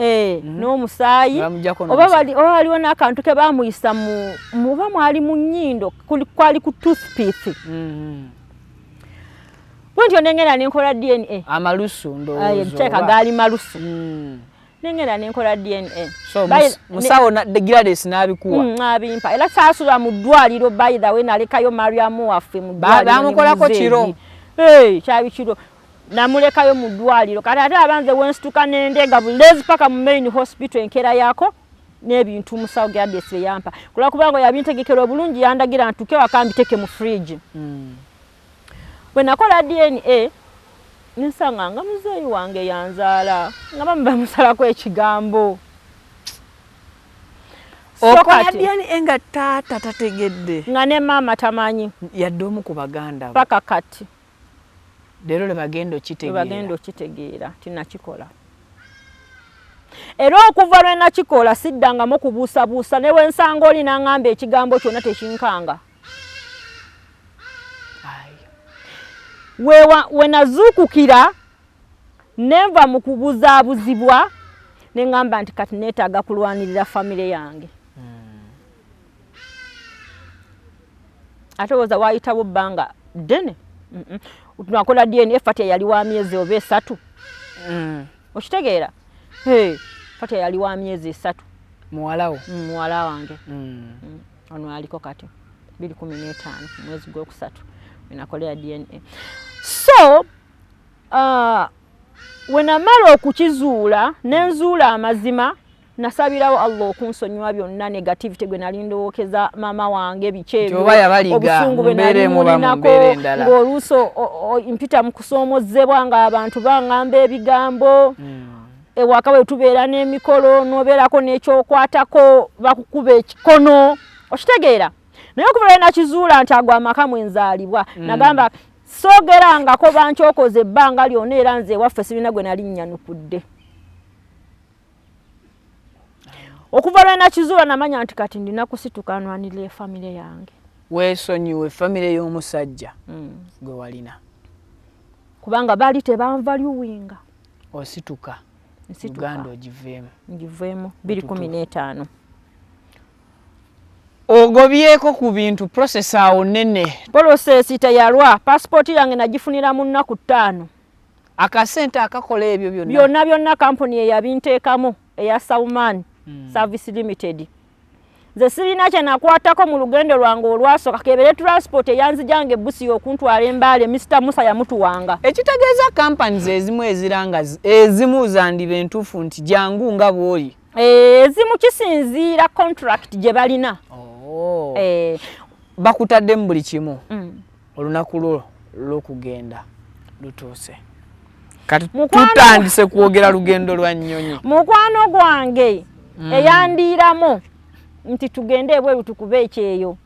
n'omusaayi oba waliwo n'akantu ke bamuyisa muba mwali mu nnyindo kwali ku toothpick bwentyo nengenda nenkola DNA amalusu ndowooza gaali malusu nengenda nenkola DNA so musawo Gladys n'abikuwa abimpa era saasula mu ddwaliro by the way nalekayo Mariamu waffe mu ddwaliro bamukolako kiro kyabi kiro namulekayo mu ddwaliro kati ate abanze wensituka n'endega bulezi paka mu main hospital enkeera yaako n'ebintu musawo Gladys yampa kulakubanga yabintegekera obulungi yandagira ntuke wakambiteke mu fridge bwe nakola DNA nsanga nga muzeeyi wange yanzaala nga bamusalako ekigambo okola DNA nga taata tategedde nga ne maama tamanyi yadde omu ku baganda paka kati leero le bagenda okitegeera tinakikola era okuva lwe nakikola siddangamu kubuusabuusa ne bwe nsanga oli n'angamba ekigambo kyonna tekinkanga we nazuukukira nenva mu kubuzaabuzibwa ne ngamba nti kati neetaaga kulwanirira famire yange ate woza waayitawo bbanga ddene tunakola DNA Fatya yali wa myezi oba 3 okitegeera Fatya yali wa myezi 3 muwala wange ono aliko kati 2015 mwezi gwokusatu nakolera DNA so wenamala okukizuula nenzuula amazima nasabirawo Allah okunsonyiwa byonna negativity gwe nali ndowookeza maama wange bikyebyo obusungu bwe nali mulinako ng'oluuso mpita mu kusoomozebwa nga abantu baŋŋamba ebigambo ewaka bwe tubeera n'emikolo n'obeerako n'ekyokwatako bakukuba ekikono okitegeera naye okuva nakizuula nti agwa amaka mwenzaalibwa nagamba soogerangako bankyokoze ebbanga lyonna era nze ewaffe sirina gwe nali nnyanukudde okuva lwe nakizuula namanya nti kati ndina kusituka nwanirira famire yange weesonyiwe famire y'omusajja gwe walina kubanga baali tebanvalyuwinga osituka Uganda ogiveemu 2015 ogobyeko ku bintu process awo nene process teyalwa passport yange nagifunira mu nnaku 5 akasente akakola ebyo byonna kampuni eyabinteekamu eya Sauman Service Limited nze sirina kye nakwatako mu lugendo lwange olwasooka kebere transport eyanzijange busi okuntwala Embaale Mr. Musa yamutuwanga ekitegeeza companies ezimu eziranga ezimu zandiba entuufu nti jangu nga bwoli ezimu kisinziira contract gye balina bakutaddemu buli kimu olunaku lwo lw'okugenda lutuuse kati tutandise kwogera lugendo lwa nnyonyi mukwano gwange eyandiiramu nti tugende ebweru tukube ekyeyo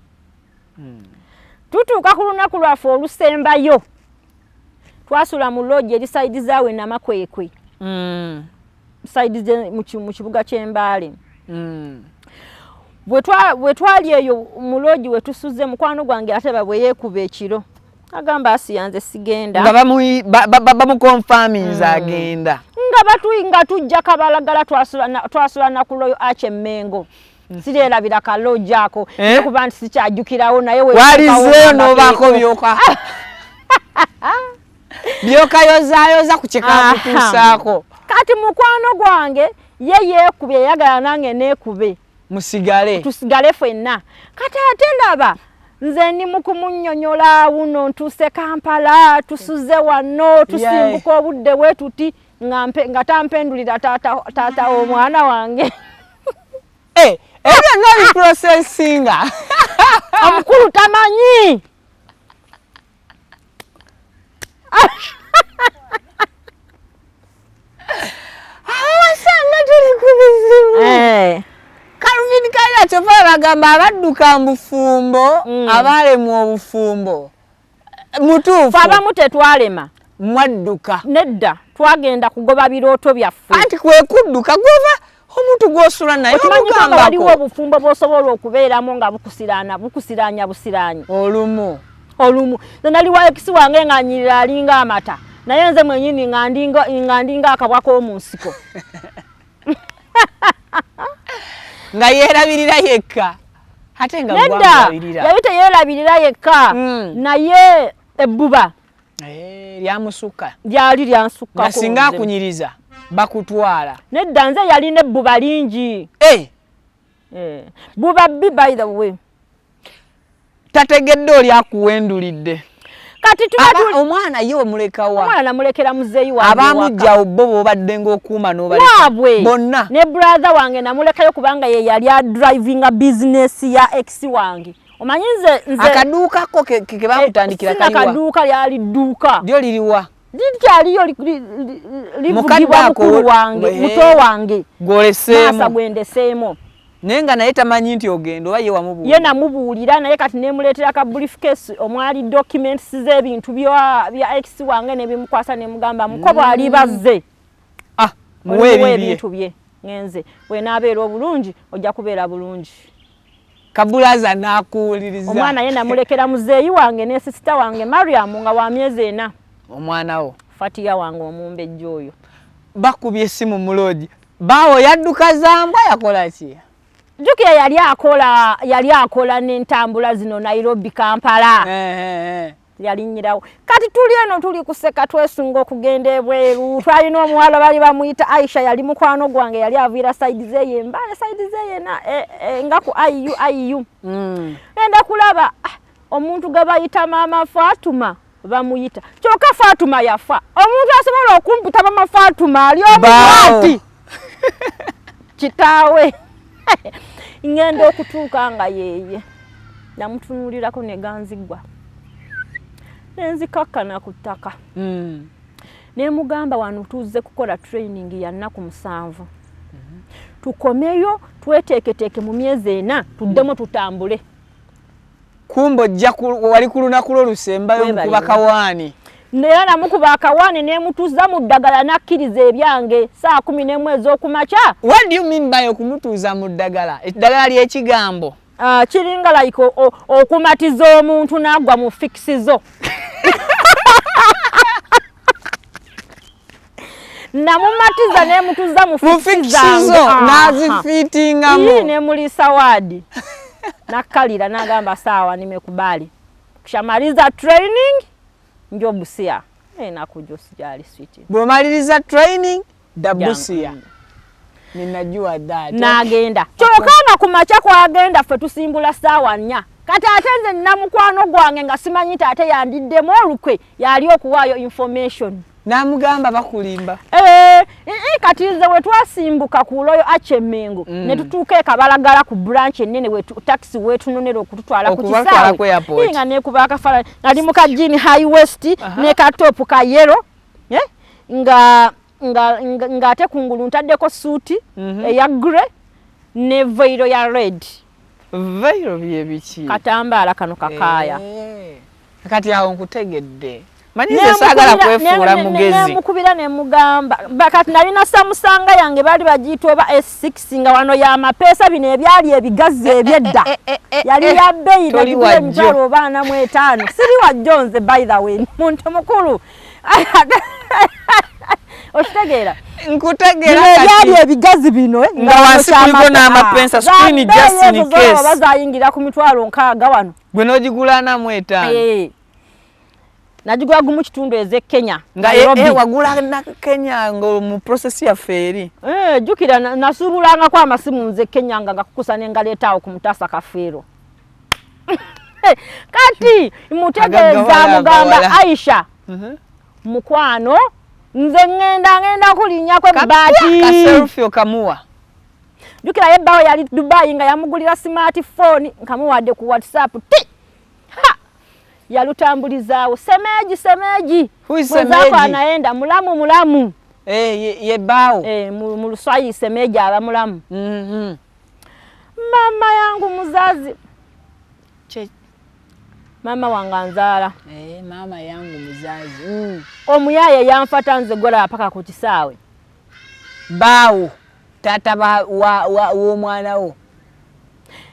tutuuka ku lunaku lwaffe olusembayo twasula mu lodge eri saidi zaawe Namakwekwe saidi mu kibuga ky'Embaale bwe twali eyo mu lodge we tusuze mukwano gwange ate bwe yeekuba ekiro agamba Asiya nze sigenda nga bamukonfaminze agenda nga tujja Kabalagala twasula nakuloyo Mengo sireerabira kalojja ako kuba nti sikyajjukirawo naye walizeeyo n'obaako byokayozaayoza ku kyekakutuusaako kati mukwano gwange ye yeekubye yayagala nange neekube tusigale ffenna kati ate ndaba nze ndi mu kumunnyonnyola wuno ntuuse Kampala tusuze wano tusimbuka obudde bwe tuti nga tampendulira taata omwana wange ebyo nga biprocesinga omukulu Tamanyi awasanga tuli ku bizibu Calvin Kaira kyova bagamba abadduka mu bufumbo abalemu obufumbo mutuufu abamu tetwalema mwadduka nedda twagenda kugoba birooto byaffe anti kwe kudduka gova omuntu gw'osula naye omugambako waliwo obufumbo bw'osobola okubeeramu nga bukusiraanya busiraanyi olumu nze nali wa ekisi wange ng'anyirira alinga amata naye nze mwenyini ngandinga akabwako mu nsiko nga yeerabirira yekka ate nga gwabirira yali teyeerabirira yekka naye ebbuba lyamusukka lyali lyansukka nga singa akunyiriza bakutwala nedda nze yalina ebbuba lingi buba bbi by the way tategedde oli akuwendulidde kati tuba omwana ye omulekawa omwana namulekera muzeeyi wange abamujja obbo bobadde ng'okuuma n'obaleka bonna ne brother wange namulekayo kubanga ye yali drivinga business ya ex wange omanyi nze akaduuka ko ke bakutandikira kaliwa akaduuka lyali dduuka lyo liriwa likyaliyo livugibwa mukulu wange muto wange gwoleseemu gwendeseemu naye nga naye tamanyi nti ogenda oba ye wamubuulira ye namubuulira naye kati nemuleetera ka briefcase omwali documents z'ebintu bya ex wange nebimukwasa nemugamba muko bw'ali bazze muwe ebintu bye ngenze wenaabeera obulungi ojja kubeera bulungi kabulaza n'akuwuliriza omwana ye namulekera muzeeyi wange ne sisita wange Mariam nga wa myezi 4 omwana wo Fatiya wange omumbejja oyo bakubye essimu muloogi baawo yadduka zambwa yakola ki jukira yali akola n'entambula zino Nairobi Kampala yalinyirawo kati tuli eno tuli kuseka twesunga okugenda ebweru twalina omuwala bali bamuyita Aisha yali mukwano gwange yali aviira side zeye mbale side zeye na nga ku IU enda kulaba omuntu gabayita Maama Fatuma bamuyita kyokka Fatuma yafa omuntu asobola okumputa Maama Fatuma ali omuwati kitaawe ngenda okutuuka nga yeye namutunuulirako ne ganzigwa nenzikakkana ku ttaka nemugamba wano tuzze kukola training ya nnaku 7 tukomeyo tweteeketeeke mu myezi 4 tuddemu tutambule kumbo wali ku lunaku lw'olusembayo mukuba kawaani naye namukuba akawaani nemutuuza mu ddagala nakkiriza ebyange saa 11 ez'okumakya. What do you mean by okumutuuza mu ddagala? Eddagala ly'ekigambo kiringa like okumatiza omuntu n'agwa mu fixizo. Namumatiza nemutuuza mu fixizo nazifitingamu nemulisa wadi nakalira nagamba sawa nimekubali kushamaliza training njo Busia nakujo sijali sweet bwomaliriza training da Busia ninajua that nagenda kyokana kumacha kwagenda ffe tusimbula sawa 4 kati atenze namukwano gwange nga simanyi ate yandiddemu olukwe yali okuwaayo information namugamba bakulimba kati nze we twasimbuka ku loyo Achemengo ne tutuuka Kabalagala ku branch ennene we taxi wetunonera okututwala ku kisaawe nga ne kubaka fala nali mu kajini high west ne ka top ka yellow nga ate kungulu ntaddeko suuti eya grey ne veiro ya red. Veiro bye biki katambala kano kakaya kati aho nkutegedde manyize sagala kwefuula mugezi nemukubira nemugamba bakati nalina samusanga yange bali bajiitwa oba S6 nga wano ya mapesa bino ebyali ebigazi ebyedda yali ya bei na njalo obana mu 5 siri wa Jones by the way muntu mukulu oshtegera nkutegera kati yali ebigazi bino nga wansi kuliko n'amapensa screen just in case bazayingira ku mitwalo nkaaga wano gwe nogigulana mu 5 najigula gumu kitundu eze Kenya nga wagula na Kenya ngo mu process ya feri jukira nasurulanga kwa masimu nze Kenya nga kukusa nengaleta awo kumutasa kafero kati mutegeza mugamba Aisha mukwano nze ngenda kulinya kwe bati ka selfie okamuwa jukira yebawo yali Dubai nga yamugulira smartphone nkamuwadde ku WhatsApp yalutambulizaawo semeji mwezako anaenda mulamu yebawo mu Luswahili semeji aba mulamu mama yangu muzazi mama wanganzala mama yangu muzazi omuyaye yanfata nze gola paka ku kisaawe bawo tata wo mwana wo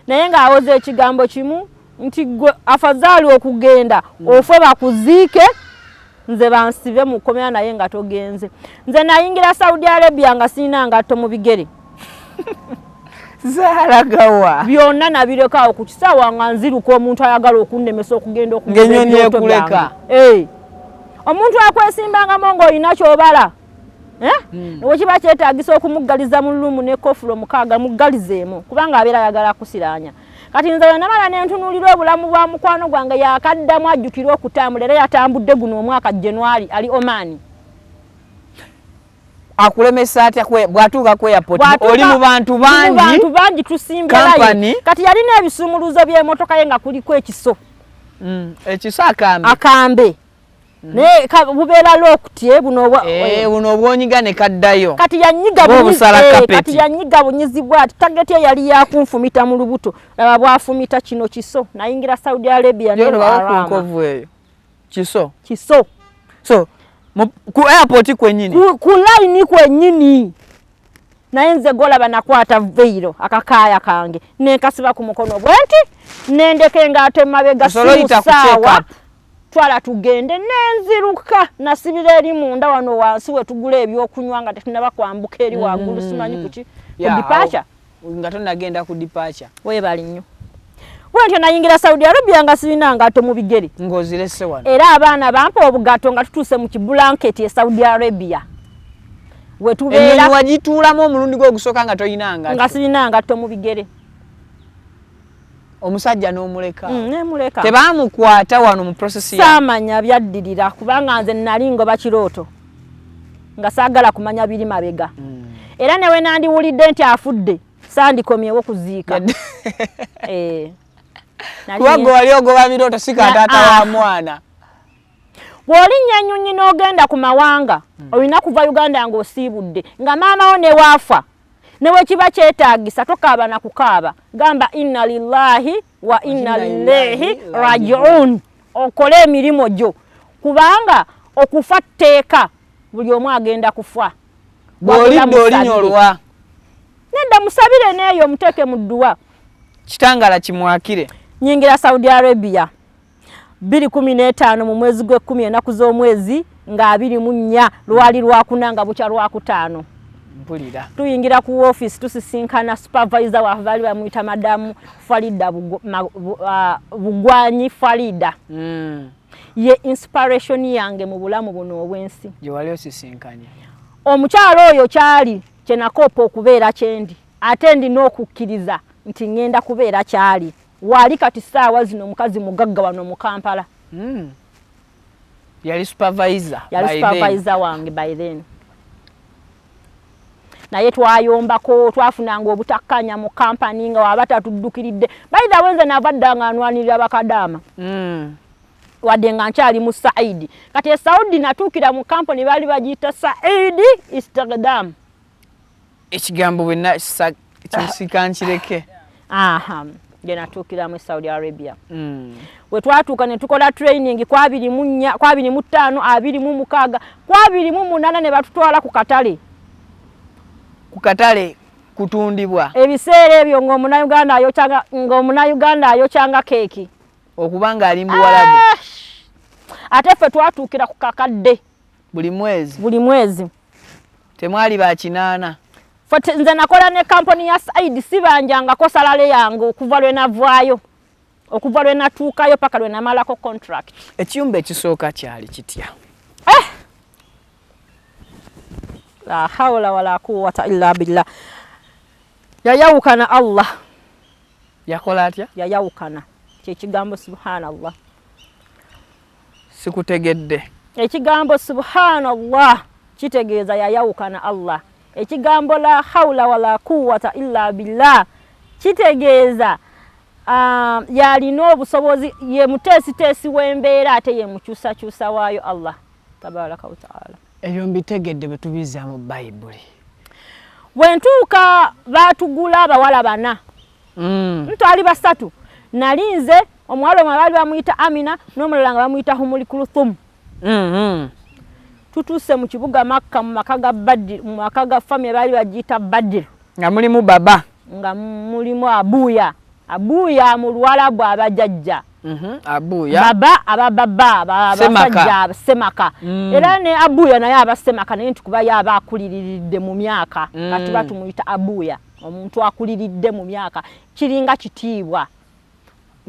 naye nga awoze ekigambo kimu nti gwe afadhali okugenda ofwe bakuziike nze bansibe mu komera naye nga togenze. Nze nayingira Saudi Arabia nga sina ngatto mu bigere. Zalagawa. Byonna nabireka ku kisawa nga nziruka omuntu ayagala okunnemesa okugenda ng'ennyonyi ekuleka. Omuntu akwesimbanga mongo olina kyobala. Wekiba kyetaagisa okumuggaliza mu lumu ne kofulo mukaaga muggalizeemu kubanga abeera ayagala kusiranya. Kati nze namala nentunulira obulamu bwa mukwano gwange yakaddamu ajjukira okutambula era yatambudde guno omwaka January ali Omani. Akulemesa atya bwatuuka ku airport oli mu bantu bangi tusimbirayo. Kati yalina ebisumuluzo by'emmotoka ye nga kuliko ekiso. Ekiso akambe. Akambe. Ne bubeera lokutie buno obwonyiga ne kaddayo. Kati yanyiga bunyizibwa ati tageti yali yakunfumita mu lubuto laba bwafumita kino kiso nayingira Saudi Arabia ne Arama. Kiso. So ku airport kwennyini. Ku line kwennyini. Naye nze golaba nakwata veiro akakaya kange nenkasiba ku mukono bwenti nendeke ngate mabega sawa. Twala tugende nenziruka nasibira eri munda wano wansi we tugula ebyokunywa nga tetunaba kwambuka eri waggulu simanyi kuki kudipacha nga tonagenda kudipacha webali nnyo bwentyo nayingira Saudi Arabia nga sirina ngatto mu bigere ng'ozirese wano era abaana bampa obugatto nga tutuuse mu kibulanketi e Saudi Arabia we tubeera ennyonyi wagituulamu omulundi gw'ogusooka nga toyina ngatto nga sirina ngatto mu bigere omusajja n'omuleka. Nemuleka. Tebamukwata wano mu process ya. Samanya byaddirira kubanga nze nali ngoba kirooto. Nga saagala kumanya biri mabega. Era newe nandiwulidde nti afudde. Sandikomyewo kuziika. Kuwago wali ogoba birooto sika taata wa mwana. Bw'olinnya ennyonyi n'ogenda ku mawanga, olina kuva Uganda ng'osiibudde. Nga maama wo ne waafa. Newe kiba kyetaagisa tokaaba na kukaaba gamba inna lillahi wa inna ilaihi raji'un okole emirimu gyo kubanga okufa tteeka buli omu agenda kufa bw'olidde olinyolwa nedda musabire neeyo muteeke mu dduwa kitangala kimwakire nyingira Saudi Arabia 2015 mu mwezi gwe 10 ennaku z'omwezi nga 24 lwali lwakunanga bukya lwakutaano mpulira tuyingira ku office tusisinkana supervisor wa bali bamuyita madamu Farida Bugwanyi Farida ye inspiration yange mu bulamu buno obwensi je wali osisinkanya omukyalo oyo kyali kyenakopa okubeera kyendi ate ndi n'okukkiriza nti ngenda kubeera kyali wali kati saawa zino mukazi mugagga wano mu Kampala yali supervisor wange by then naye twayombako twafunanga obutakkanya mu kampani nga wabata tuddukiridde baida wenze navaddanga anwanirira bakadama wadde nga nkyali mu Saidi kati Saudi natuukira mu kampani bali bagiyita Saidi Instagram ekigambo bwenna kisikankireke je natuukira mu Saudi Arabia we twatuuka ne tukola training kwa 24 kwa 25 26 kwa 28 ne batutwala ku katale kutundibwa ebiseera ebyo ng'omuna Uganda ayokyanga keeki okubanga ali mbuwalabu ate ffe twatuukira ku kakadde buli mwezi temwali bakinaana ffe nze nakola ne kampani ya Saidi sibanjangako salale yange okuva lwe navaayo okuva lwe natuukayo paka lwe namalako contract ekiyumba ekisooka kyali kitya la hawla wala quwwata illa billah yayawukana Allah yakola atya yayawukana kyekigambo subhanallah sikutegedde ekigambo subhanallah kitegeeza yayawukana Allah ekigambo la hawla wala quwwata illa billah kitegeeza yalina obusobozi ye muteesiteesi w'embeera ate ye mukyusakyusa waayo Allah tabaraka wa taala ebyo mbitegedde bwe tubiza mu Bayibuli bwentuuka baatugula abawala 4 ntwali 3 nalinze omuwala omwe baali bamuyita Amina n'omulala nga bamuyita Humuli Kuluthum tutuuse mu kibuga Makka mu maka ga family baali bagiyita Badr nga mulimu baba nga mulimu abuya abuya mu Luwalabu abajajja abuya baba abababa abasajja semaka era ne abuya naye abasemaka naye ntukuba yaba akuliriridde mu myaka kati batumuyita abuya omuntu akuliridde mu myaka kiringa kitiibwa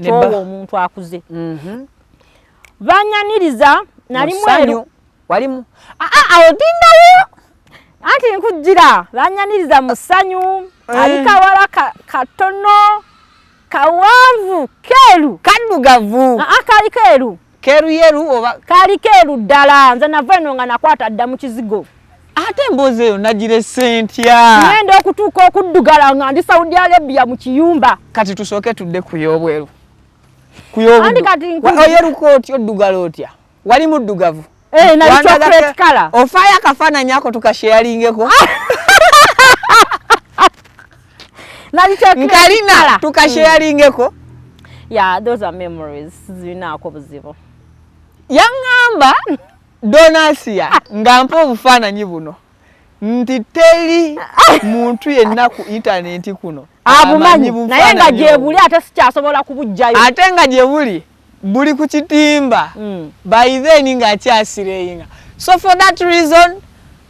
towo omuntu akuze banyaniriza nali mweru walimu odindawo anti nkujira banyaniriza musanyu alikawala katono kawanvu keru kaddugavu kali keru yeru oba kali keru ddala nze naveno nga nakwata dda mu kizigo ate mboze yo najire sentya ngenda okutuuka okuddugala nga ndi Saudi Arabia mu kiyumba kati tusooke tudde ku yobweru andi kati oyeruko otyo oddugala otya wali muddugavu na chocolate color ofaya kafananyi ako tukasharingeko nkalina tukasharingeko those are memories zinako buzibu yangamba Asiya ngampa obufaananyi buno nti teri muntu yenna ku internet kuno abumanyi naye nga gyebuli ate sikyasobola kubujjayo ate nga gyebuli buli ku kitimba by then ng'akyasireyinga so for that reason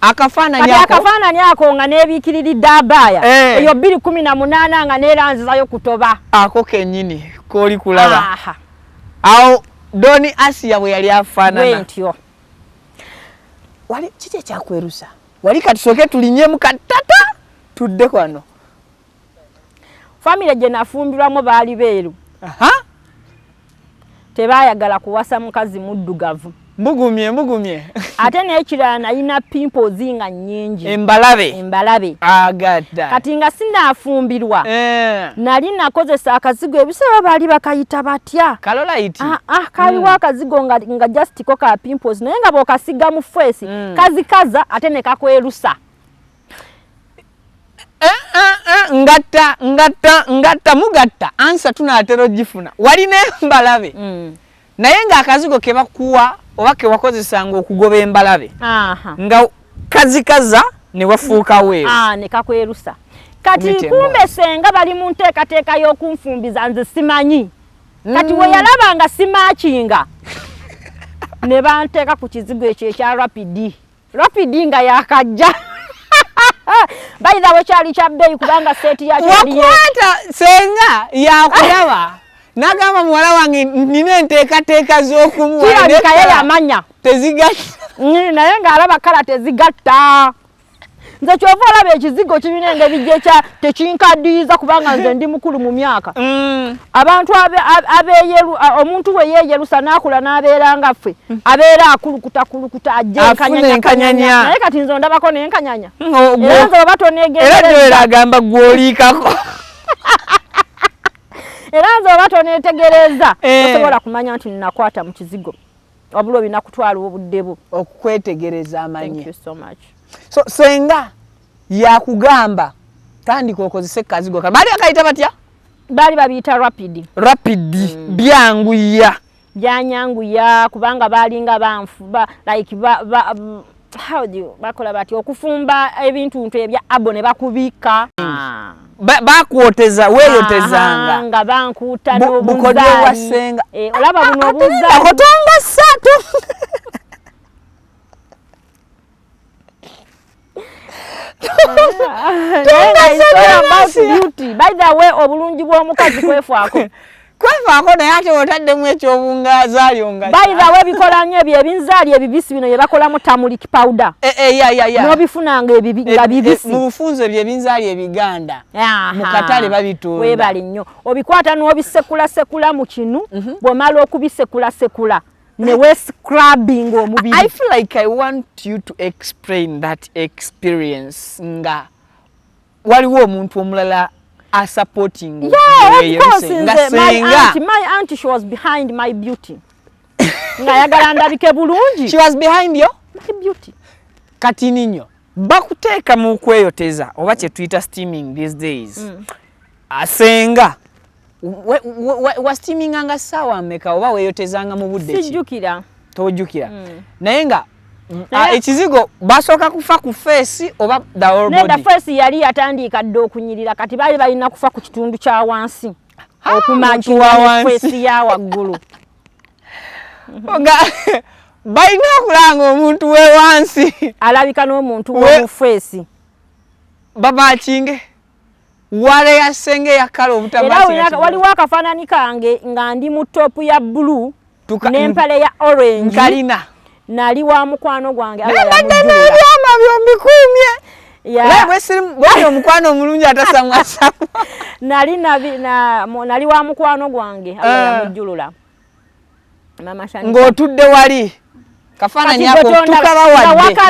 akafaananyi ako nga neebiikiriridde abaaya eyo 2018 nga neeranzizayo kutoba ako kennyini kooli kulaba awo Asiya bwe yali afaanana ntyo wali kiki ekyakwerusa wali katusooke tulinye mu katata tudde kwano famire gye nafumbirwamu baali beeru tebaayagala kuwasa mukazi muddugavu mbugumye ate n'ekirala nalina pimples nga nnyingi embalabe agadda kati nga sinaafumbirwa nali nakozesa akazigo ebiseera baali bakayita batya kalolaiti kaliwo akazigo nga just ko ka pimples naye nga bw'okasiga mu face kazikaza ate ne kakwerusa ngatta mugatta ansa tunaatera ogifuna walina embalabe naye ng'akazigo ke bakuwa oba ke wakozesanga okugoba embalabe nga kazikaza ne wafuuka weeru ne kakwerusa kati kumbe senga bali mu nteekateeka y'okunfumbiza nze simanyi kati we yalaba nga simaakinga ne banteeka ku kizigo ekyo ekya rapidi nga yakajja bayirawo kyali kya bbeeyi kubanga seeti yakyo wakwata senga yakulaba nagamba muwala wange nina enteekateeka z'okumuwalekaye yamanya tezigatta naye ng'alaba kala tezigatta nze kyova olaba ekizigo kirina engeri gyekya tekinkaddiyiza kubanga nze ndi mukulu mu myaka abantu abeeyeru omuntu we yeeyerusa n'akula n'abeera nga ffe abeera akulukuta ajje enkanyanya naye kati nze ondabako n'enkanyanya era nze oba toneegendereza era gyoera agamba gw'oliikako era nze oba toneetegereza osobola kumanya nti nnakwata mu kizigo wabula olina kutwala obudde bwo okwetegereza amanye. Thank you so much. So senga yakugamba tandika okozese kazigo baali akayita batya baali babiyita rapid byanguya byanyanguya kubanga baalinga banfuba like how do you bakola batya okufumba ebintu ebya abo ne bakubika bakwoteza weyotezanga nga bankuuta n'obuzali wasenga olaba buno obuzali akotonga ssatu By the way obulungi bw'omukazi kwefaako naye ate otaddemu ekyobungazaali onga by the way bikola nnyo ebyo ebinzaali ebibisi bino bye bakolamu turmeric powder n'obifunanga nga bibisi mu bufunzo ebyo ebinzaali ebiganda mu katale babitunda weebali nnyo obikwata n'obisekulasekula mu kinu bw'omala okubisekulasekula newe scrubbing omubiri. I feel like I want you to explain that experience nga waliwo omuntu omulala supporting. Yeah, of course. My auntie, she was behind my beauty. She was behind you? My beauty. Kati ninyo bakuteeka mu kweyoteza oba kye tuyita steaming these days. Asenga wa steaming anga sawa mmeka oba weyotezanga mu budde ki? Sijjukira. Tojjukira. Naye nga ekizigo basooka kufa ku face oba the whole body. Neda face yali yatandika dde okunyirira kati baali balina kufa ku kitundu kya wansi. okumanchiwa wansi ya waggulu nga balina okulanga omuntu we wansi alabika n'omuntu w'omufeesi babakinge wale ya senge ya kalo obutamati era waliwo akafaanani kange nga ndi mu topu ya blue n'empale ya orange kalina nali wa mukwano gwange byama byombikumye bwesiri omukwano omulungi atasamwasamu nali wa mukwano gwange yamujjulula ng'otudde wali kafaananyi ako tukabawadde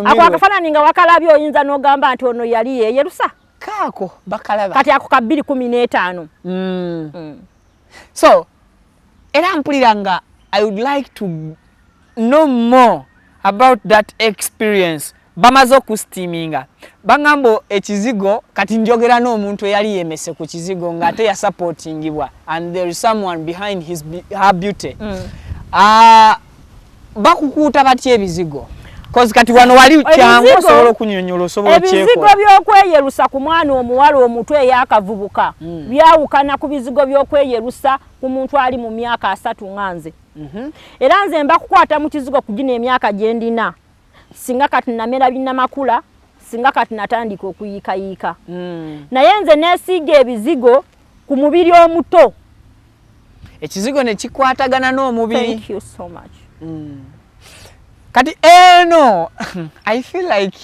ako akafaananyi nga wakalabye oyinza n'ogamba nti ono yali yeyerusa kaako bakalaba kati ako ka 2015 so era mpulira nga I would like to know more about that experience bamaze okusteaminga bangamba ekizigo kati njogera n'omuntu eyali yemese ku kizigo ng'ate ya supportingibwa and there is someone behind her beauty bakukuuta batya ebizigo kozi kati wano wali kyangu osobola okunyonyola osobola kyeko ebizigo by'okweyerusa ku mwana omuwala omutwe eyakavubuka byawukana ku bizigo by'okweyerusa ku muntu ali mu myaka 3 nganze era nze mba kukwata mu kizigo kugina emyaka gye ndina singa kati namera binnamakula singa kati natandika okuyiikayiika naye nze neesiiga ebizigo ku mubiri omuto ekizigo ne kikwatagana n'omubiri. Thank you so much. Kati no I feel like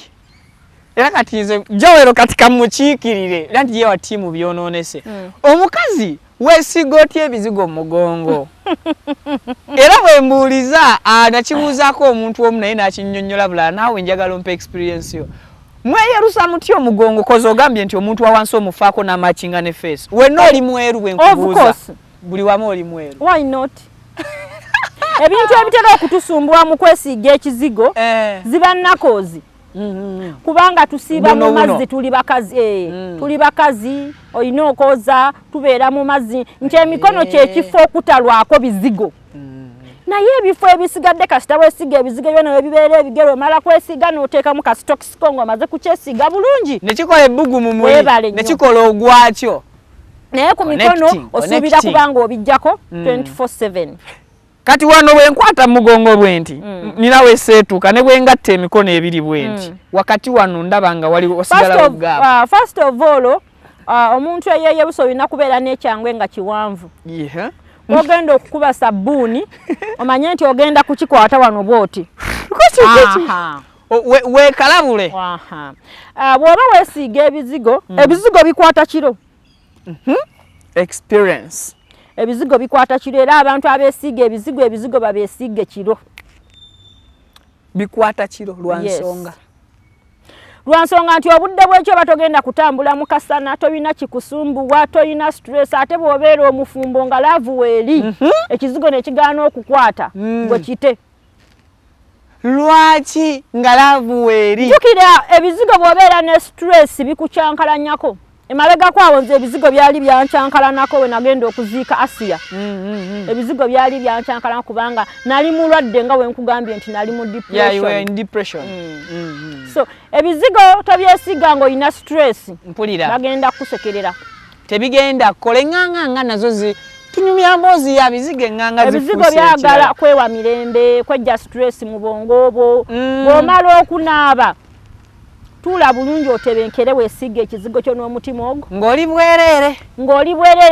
era kati nze jawero katika mukiikirire era nti yewa timu byononese omukazi weesiga otya ebizigo mugongo era bwe mbuuliza nakibuuzaako omuntu omu naye nakinnyonnyola bulala naawe njagala ompa experience yo mweyerusa mutya omugongo kozi ogambye nti omuntu wawansi omufaako n'amakinga ne face wenna oli mweru bwe nkubuuza buli wamu oli mweru. Why not? Ebintu ebitera okutusumbwa mu kwesiiga ekizigo ziba nnakozi kubanga tusiiba mu mazzi tuli bakazi tuli bakazi olina okoza tubeera mu mazzi nti emikono kyekifo okutalwako bizigo naye ebifo ebisigadde kasita weesiga ebizigo byona webibeera ebigero mala kwesiiga n'oteeka mu kasitokisiko ng'omaze kukyesiiga bulungi nekikola ebbugu mu mubiri nekikola ogwakyo naye ku mikono osuubira kubanga obijjako 24/7 kati wano bwe nkwata mugongo bwenti nina weseetuuka ne bwe ngatta emikono ebiri bwenti wakati wano ndaba nga wali osigala ogaba. First of all omuntu eyeyebusa olina kubeera n'ekyangwe nga kiwanvu ogenda okukuba sabbuuni omanye nti ogenda kukikwata wano bwoti weekalabule bw'oba weesiiga ebizigo ebizigo bikwata kiro experience ebizigo bikwata kiro era abantu abeesiiga ebizigo babeesiige kiro bikwata kiro lwansonga nti obudde bw'ekyo batogenda kutambula mu kasana tolina kikusumbuwa tolina stress ate bw'obeera omufumbo nga laavu weeri ekizigo ne kigaana okukwata gwe kite lwaki nga laavu weeri jjukira ebizigo bw'obeera ne stress bikucyankalanyako emabega kwawo nze ebizigo byali byancyankalanako we nagenda okuziika Asiya ebizigo byali byancyankalana kubanga nali mulwadde nga we nkugambye nti nali mu depression. Yeah, you were in depression. So ebizigo tobyesiiga ng'olina stress mpulira bagenda kusekerera tebigenda kole nganga nazo tunyumya mbozi ya bizigo enganga ebizigo byagala kwewa mirembe kwejja stress mu bongo obwo bw'omala okunaaba tula bulungi otebenkere weesiga ekizigo kyo n'omutima ogwo ng'oli bwereere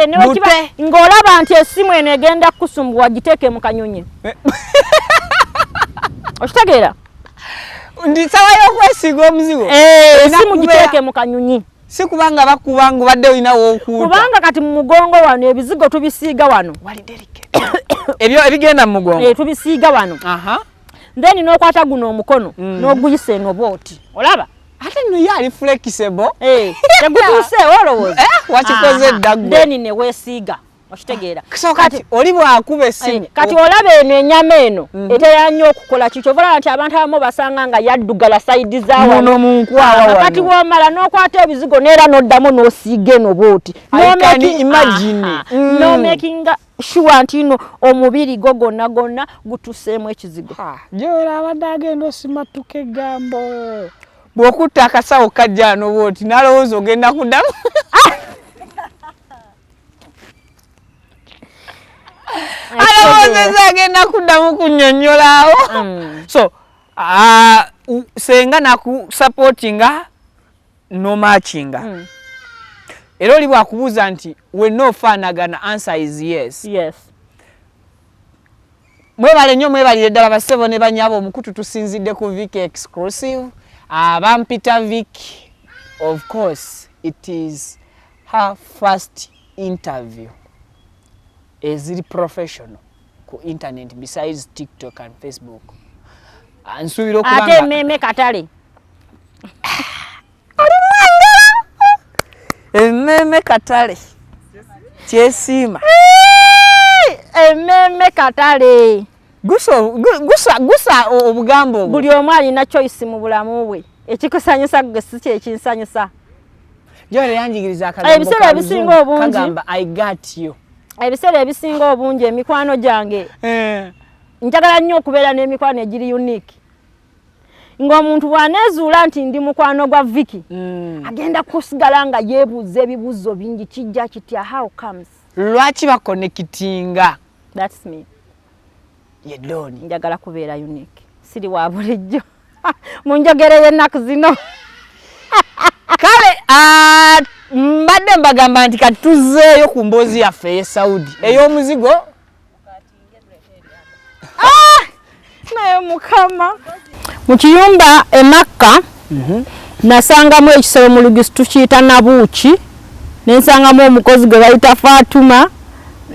ne wekiba ng'olaba nti essimu eno egenda kukusumbuwa giteeke mu kanyonyi okitegeera ndi sawa y'okwesiga omuzigo essimu giteeke mu kanyonyi si kubanga bakubanga obadde olinawo okuuta kubanga kati mu mugongo wano ebizigo tubisiiga wano wali delicate ebyo ebigenda mu mugongo tubisiiga wano then n'okwata guno omukono n'oguyisa eno bwoti olaba ate no yali flexible tegutuuse olowooza wakikoze ddagwe then ne weesiiga okitegeera kati oli bw'akuba essimu kati olaba eno ennyama eno eteyanya okukola kikyo obalaba nti abantu abamu basanga nga yaddugala sayidi zaawano mu nkwawa wano kati bw'omala n'okwata ebizigo n'era n'oddamu n'osiiga eno bw'oti n'omakinga sure nti no omubiri gwo gonna gutuseemu ekizigo gy'ola abadde agenda osimatuka egambo bw'okutta akasawo kajja ano bw'oti n'alowooza ogenda kuddamu alowooza agenda kuddamu kunnyonnyolaawo. So senga nakusupportinga nomatchinga. Era oli bwakubuuza nti wenna ofaanagana, answer is yes. Yes. Mwebale nnyo mwebalire ddala basebo ne banyabo omukutu tusinzidde ku Vic exclusive. Bampita Vic, of course it is her first interview eziri professional ku internet besides TikTok and Facebook. Ansubira okubanga ate meme katale. Meme katale. Kyesiima. Meme katale. Gusa obugambo. Buli omu alina choice mu bulamu bwe. Ekikusanyusa gwe kye kinsanyusa. Jole yanjigiriza akagambo. Ebiseera ebisinga obungi. Kagamba I got you. Ebiseera ebisinga obungi emikwano gyange. Njagala nnyo okubeera n'emikwano egiri unique. Ng'omuntu bw'aneezuula nti ndi mukwano gwa Vicky, agenda kusigala nga yeebuuza ebibuuzo bingi, kijja kitya, how comes? Lwaki bakonekitinga? That's me. Ye Doni. Njagala kubeera unique. Siri wa bulijjo. Munjogereye ennaku zino. Kale mbadde mbagamba nti kati tuzzeeyo ku mboozi yaffe e Saudi ey'omuzigo. Naye Mukama. Mu kiyumba e Makka nasangamu ekisolo mu lugisi tukiyita nabuuki, nensangamu omukozi gwe bayita Fatuma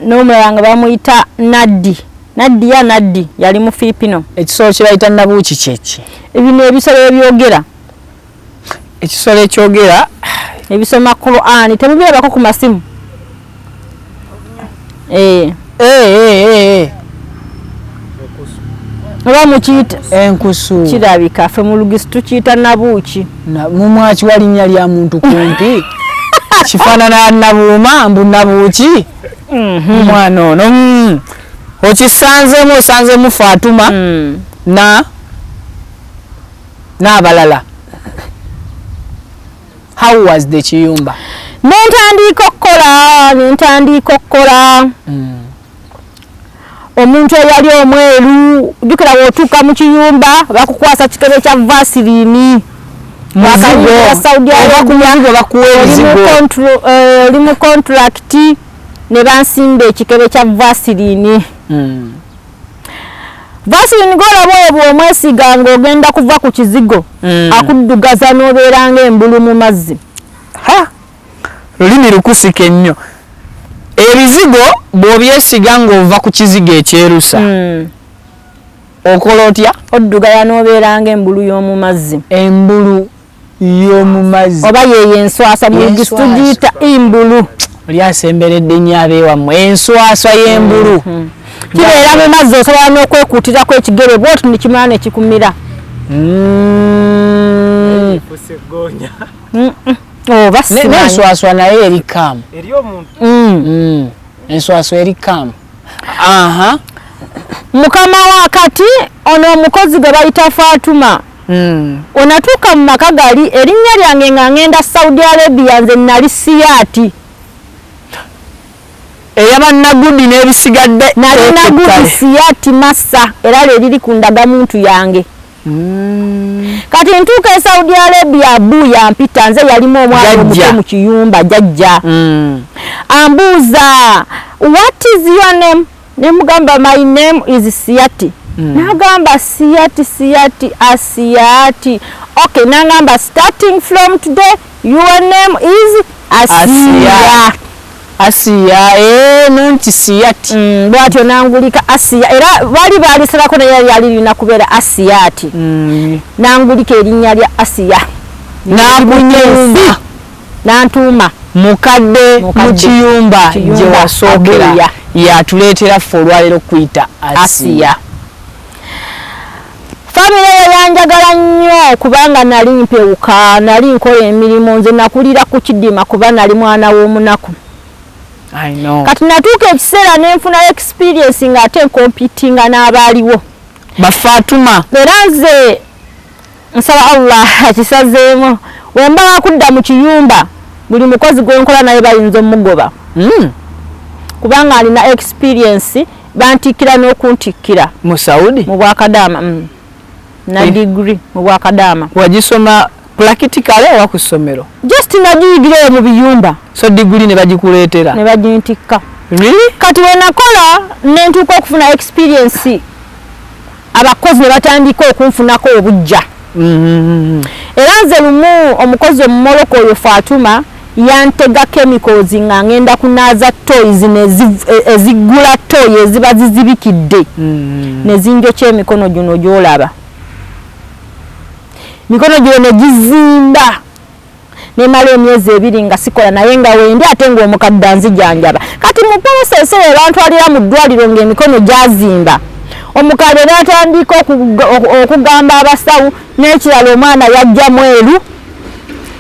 n'omulala nga bamuyita Naddi. Naddi yali mu Filipino. Ekisolo kye bayita nabuuki kyeki? Ebino ebisolo ebyogera. Ekisolo ekyogera ebisoma Qur'an temubirabako ku masimu. Oba mukiyita enkusu. Kirabika ffe mu lugisi tukiyita nabuuki. Mumwaki walinnya lya muntu kumpi. Kifaanana nabuuma mbu nabuuki. Mwana ono okisanzemu osanzemu Fatuma n'abalala. How was the kiyumba? Nentandika okukola. Omuntu eyali omweru jukira wotuuka mu kiyumba bakukwasa kikebe kya Vaseline. Saudi Arabia bakuwa ebizigo. Oli mu contract ne bansimba ekikebe kya Vaseline. Vaseline golaba obwo omwesiga ng'ogenda kuva ku kizigo. Akuddugaza n'obeera ng'embulu mu mazzi. Lulimi lukusike nnyo. Ebizigo bw'obyesiga ng'ova ku kizigo ekyerusa. Okola otya? Oddugala n'obeera ng'embulu y'omu mazzi. Embulu y'omu mazzi. Oba yeyo enswaswa mu lugisi tugiyita imbulu. Oli asemberedde nnyo abeewammwe enswaswa y'embulu. Kibeera mu mazzi osobola n'okwekuutirako ekigere bw'oti nikimala ne kikumira. N'enswaswa naye eri kaamu. Eri omuntu. Enswaswa eri kaamu. Mukama wakati ono omukozi gwe bayita Fatuma. Onatuuka mu maka gali erinnya lyange nga ngenda Saudi Arabia nze nali Siyati. Eyabannagudi n'ebisigadde. Nali nagudi Siyati Massa era liri ku ndagamuntu yange. Kati ntuuka e Saudi Arabia abu yampita nze yalimu omwana omuto mu kiyumba jajja. Ambuuza, what is your name? Nemugamba my name is Siyati. Nagamba Siyati Asiyati. Okay, nagamba starting from today your name is Asiya. Asiya nonti Siyati. Bwatyo nangulika Asiya era bali balisalako naye yali lina kubeera Asiyati. Nangulika erinnya lya Asiya. Nabunyeza. Nantuma mukadde mu kiyumba gye wasookera yatuleetera ffe olwaleero kuyita Asiya. Famire yanjagala nnyo kubanga nali mpewuka, nali nkola emirimu, nze nakulira ku kidima kuba nali mwana w'omunaku. I know. Kati natuuka ekiseera nenfuna experience nga ate competinga n'abaaliwo. Bafatuma. Era nze nsaba Allah akisazeemu. Wemba wakudda mu kiyumba buli mukozi gwenkola naye bayinza omugoba. Kubanga alina experience bantikira n'okuntikira mu Saudi mu Bwakadaama na degree mu Bwakadaama. Wagisoma practically wa ku ssomero? Just nagiyigireyo mu biyumba. So degree ne bagikuleetera? Ne bagintikka. Really? Kati we nakola nentuuka okufuna experience abakozi ne batandika okunfunako obujja. Era nze lumu omukozi omumoloko oyo Fatuma yantega chemicals nga ngenda kunaaza toys ezigula toy eziba zizibikidde ne zinjokya emikono gino gy'olaba. Mikono gyo ne gizimba nemala emyezi 2 nga sikola naye nga wendi ate ng'omukadde anzijanjaba. Kati mu process eyo bantwalira mu ddwaliro ng'emikono gyazimba. Omukadde n'atandika okugamba abasawo n'ekirala omwana yajja mweru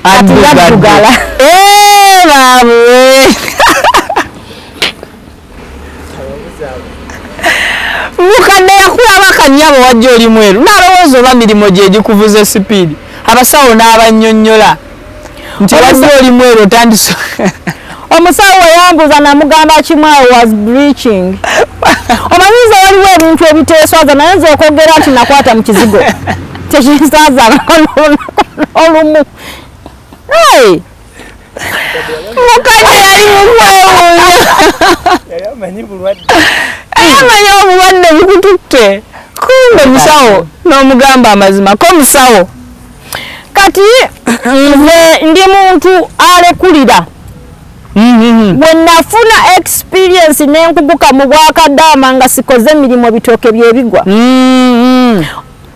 ati yaddugala. Baabwe mukadde yakulaba kanyabo wajja oli mweru n'alowooza oba mirimo gye gikuvuze sipiidi. Abasawo n'abannyonnyola nti wajja oli mweru otandise. Omusawo yambuza namugamba kimu I was bleaching. Omanyiza waliwo ebintu ebiteeswaza naye nze okwogera nti nakwata mu kizigo tekinsaaza olumu. Mukadde yali mukwewuunya. Amanyi obulwadde bukututte. Kumbe musawo n'omugamba amazima ko musawo. Kati nze ndi muntu alekulira. When nafuna experience nenkubuka mu Bwakadaama nga sikoze emirimu bitooke byebigwa.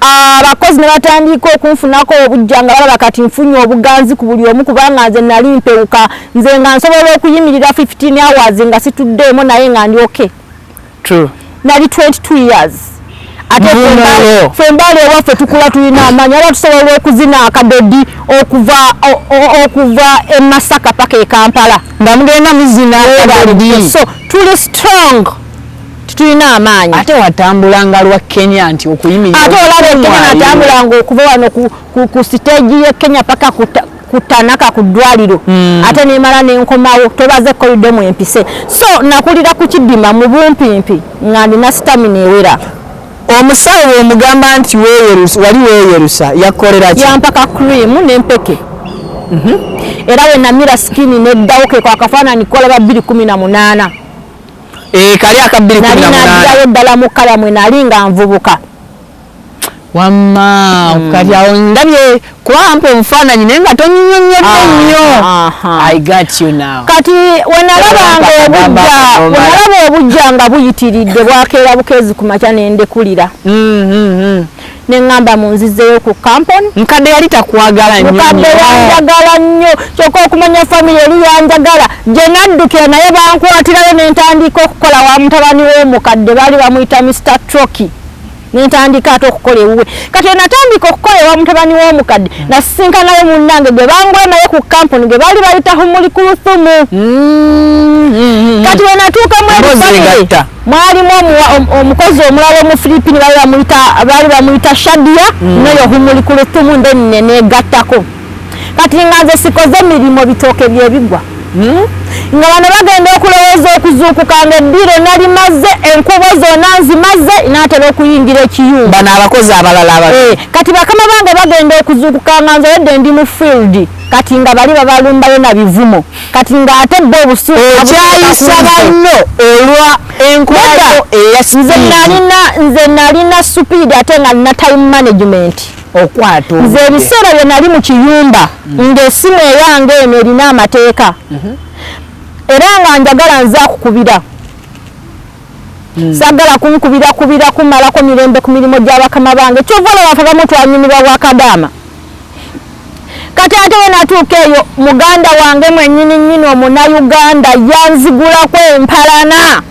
Abakozi ne batandika okunfunako obujja nga balaba kati nfunye obuganzi ku buli omu kubanga nze nali mpewuka nze nga nsobola okuyimirira 15 hours nga situddeemo naye nga ndi okay. True. Nali 22 years. Ate fembale waffe tukula tulina amanyi era tusobola okuzina akadodi okuva e Masaka paka e Kampala nga mugenda muzina akadodi. So tuli strong. Tulina amaanyi. Ate watambulanga lwa Kenya nti okuyimirira. Ate olaba Kenya natambulanga okuva wano ku stage ye Kenya paka kutanaka ku ddwaliro. Ate nemala nenkomawo tobaze koridde mu empise. So nakulira ku Kidima mu bumpimpi nga ndina stamina ewera. Omusawo omugamba nti wali weeyerusa yakolera ki? Yampaka cream n'empeke. Era we namira skin neddawo ke kwa kafaananyi kolaba 2018. Kali aka 2018. Nalinayo ddala mu kala mwe nali nga nvubuka. Wamma kati awo ndabye kwampa omufaananyi naye nga tonnyonnyodde nnyo. I got you now. Kati wenalaba obujja nga buyitiridde bwakeera bukezi ku makya nendekulira. Neŋŋamba munzizeeyo ku kampuni. Mukadde yali takwagala nnyo. Mukadde yanjagala nnyo kyokka okumanya famire eri yanjagala gye naddukira naye bankwatirayo nentandika okukola wa mutabani w'omukadde baali bamuyita Mr. Troki. Nentandika ate okukola ewuwe. Kati natandika okukola ewa mutabani w'omukadde nasisinkanayo munnange gwe bangula naye ku kampuni gwe baali bayita Humuli Kuluthumu. Kati we natuukamu ebifamire mwalimu omukozi omulala omufiripini baali bamuyita Shadia nayo Humuli Kuluthumu nde negattako. Kati nga nze sikoze emirimu bitooke byebigwa. Nga bano bagenda okulowooza okuzuukuka nga eddiro nali mazze enkubo zonna nzimaze naatera okuyingira ekiyumba. Bano abakozi abalala kati bakama bange bagenda okuzuukuka nga nze wedde ndi mu field kati nga bali babalumbayo na bivumo kati nga ate bwe obusuuku okyayisa banno olwa enkubo nze nalina speed ate nga nina time management. Okwato nze ebiseera bye nali mu kiyumba ng'essimu eyange eno erina amateeka era nga njagala nze akukubira sagala kunkubira kumalako mirembe ku mirimu gy'abakama bange kyova olaba bafa bamutwanyumirwa Bwakadaama. Kati ate we natuuka eyo muganda wange mwennyini Omunayuganda yanzigulako empalana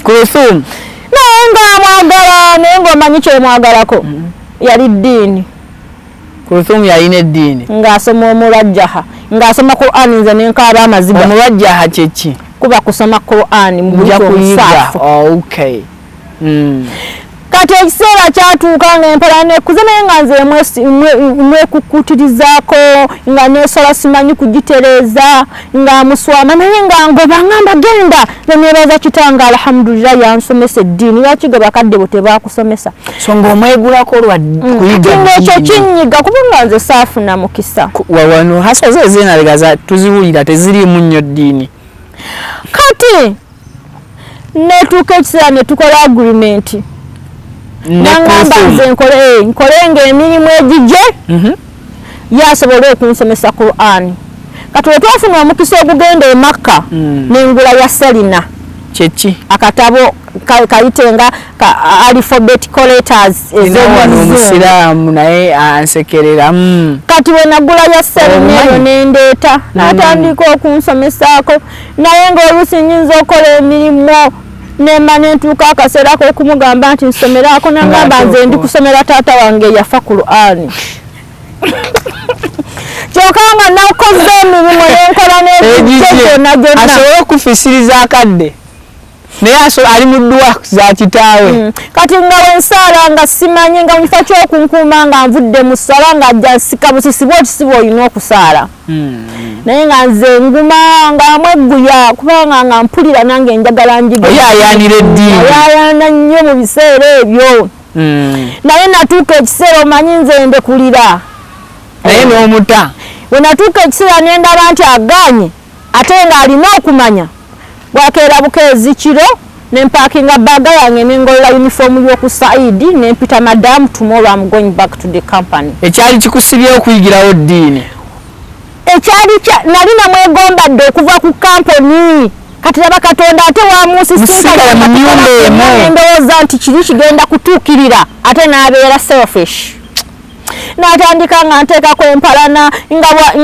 Kuluthumu naye ng'amwagala naye ng'omanyi kyemwagalako yali ddiini. Kuluthumu yalina eddiini ng'asoma omulwajjaha ng'asoma Qur'an nze nenkaaba amaziga. Omulwajjaha kyeki? Kuba kusoma Qur'an mu buja kuyiga. Okay. kati ekiseera kyatuuka ng'empala nekuze naye nga nze mwekukutirizaako nga neesola simanyi kugitereeza nga muswama naye nga ngoba ngamba genda neneebaza kitange alhamdulillah yansomesa eddiini lwaki ge bakadde bo tebaakusomesa so ng'omwegulako lwa kuyiga ekyo kinyiga kubanga nze saafuna mukisa wano hasa zo zeenalegaza tuziwulira teziriimu nnyo ddiini kati netuuka ekiseera ne tukola agreement nangamba nze nkolenga emirimu egijje yasobole okunsomesa Qur'an kati we twafuna omukisa ogugenda e Makka n'engula ya Selina kyeki akatabo kayitenga alphabetical letters ez'omusiraamu naye ansekerera kati we nagula ya Selina eyo nendeeta n'atandika okunsomesaako naye ng'oluusi nnyinza okola emirimu nema nentuuka akaseera k'okumugamba nti nsomeraako nangamba nze ndi kusomera taata wange yafa Qur'an kyokka nga nakoze emirimu nenkola n'ebyonna asobole okufisiriza akadde naye ali mu dduwa za kitaawe kati nga wensaala nga simanyi nga mu kifo ky'okunkuuma nga nvudde mu ssala nga ajja nsika busisi bw'okisiba olina okusaala naye nga nze nguma nga mwegguya kubanga nga mpulira nange njagala njigaayayanira eddiini yayaana nnyo mu biseera ebyo naye natuuka ekiseera omanyi nze ndekulira naye n'omuta we natuuka ekiseera nendaba nti aganye ate nga alina okumanya bwakeera bukeezi kiro nempakinga bbaga yange nengolola yunifoomu y'oku Saidi nempita madam tomorrow I'm going back to the company ekyali kikusibye okuyigirawo ddiini ekyali nali namwegombadde okuva ku kampani kati laba Katonda ate wamusisigala mu nnyumba emu ndowooza nti kiri kigenda kutuukirira ate n'abeera selfish n'atandika nga nteekako empalana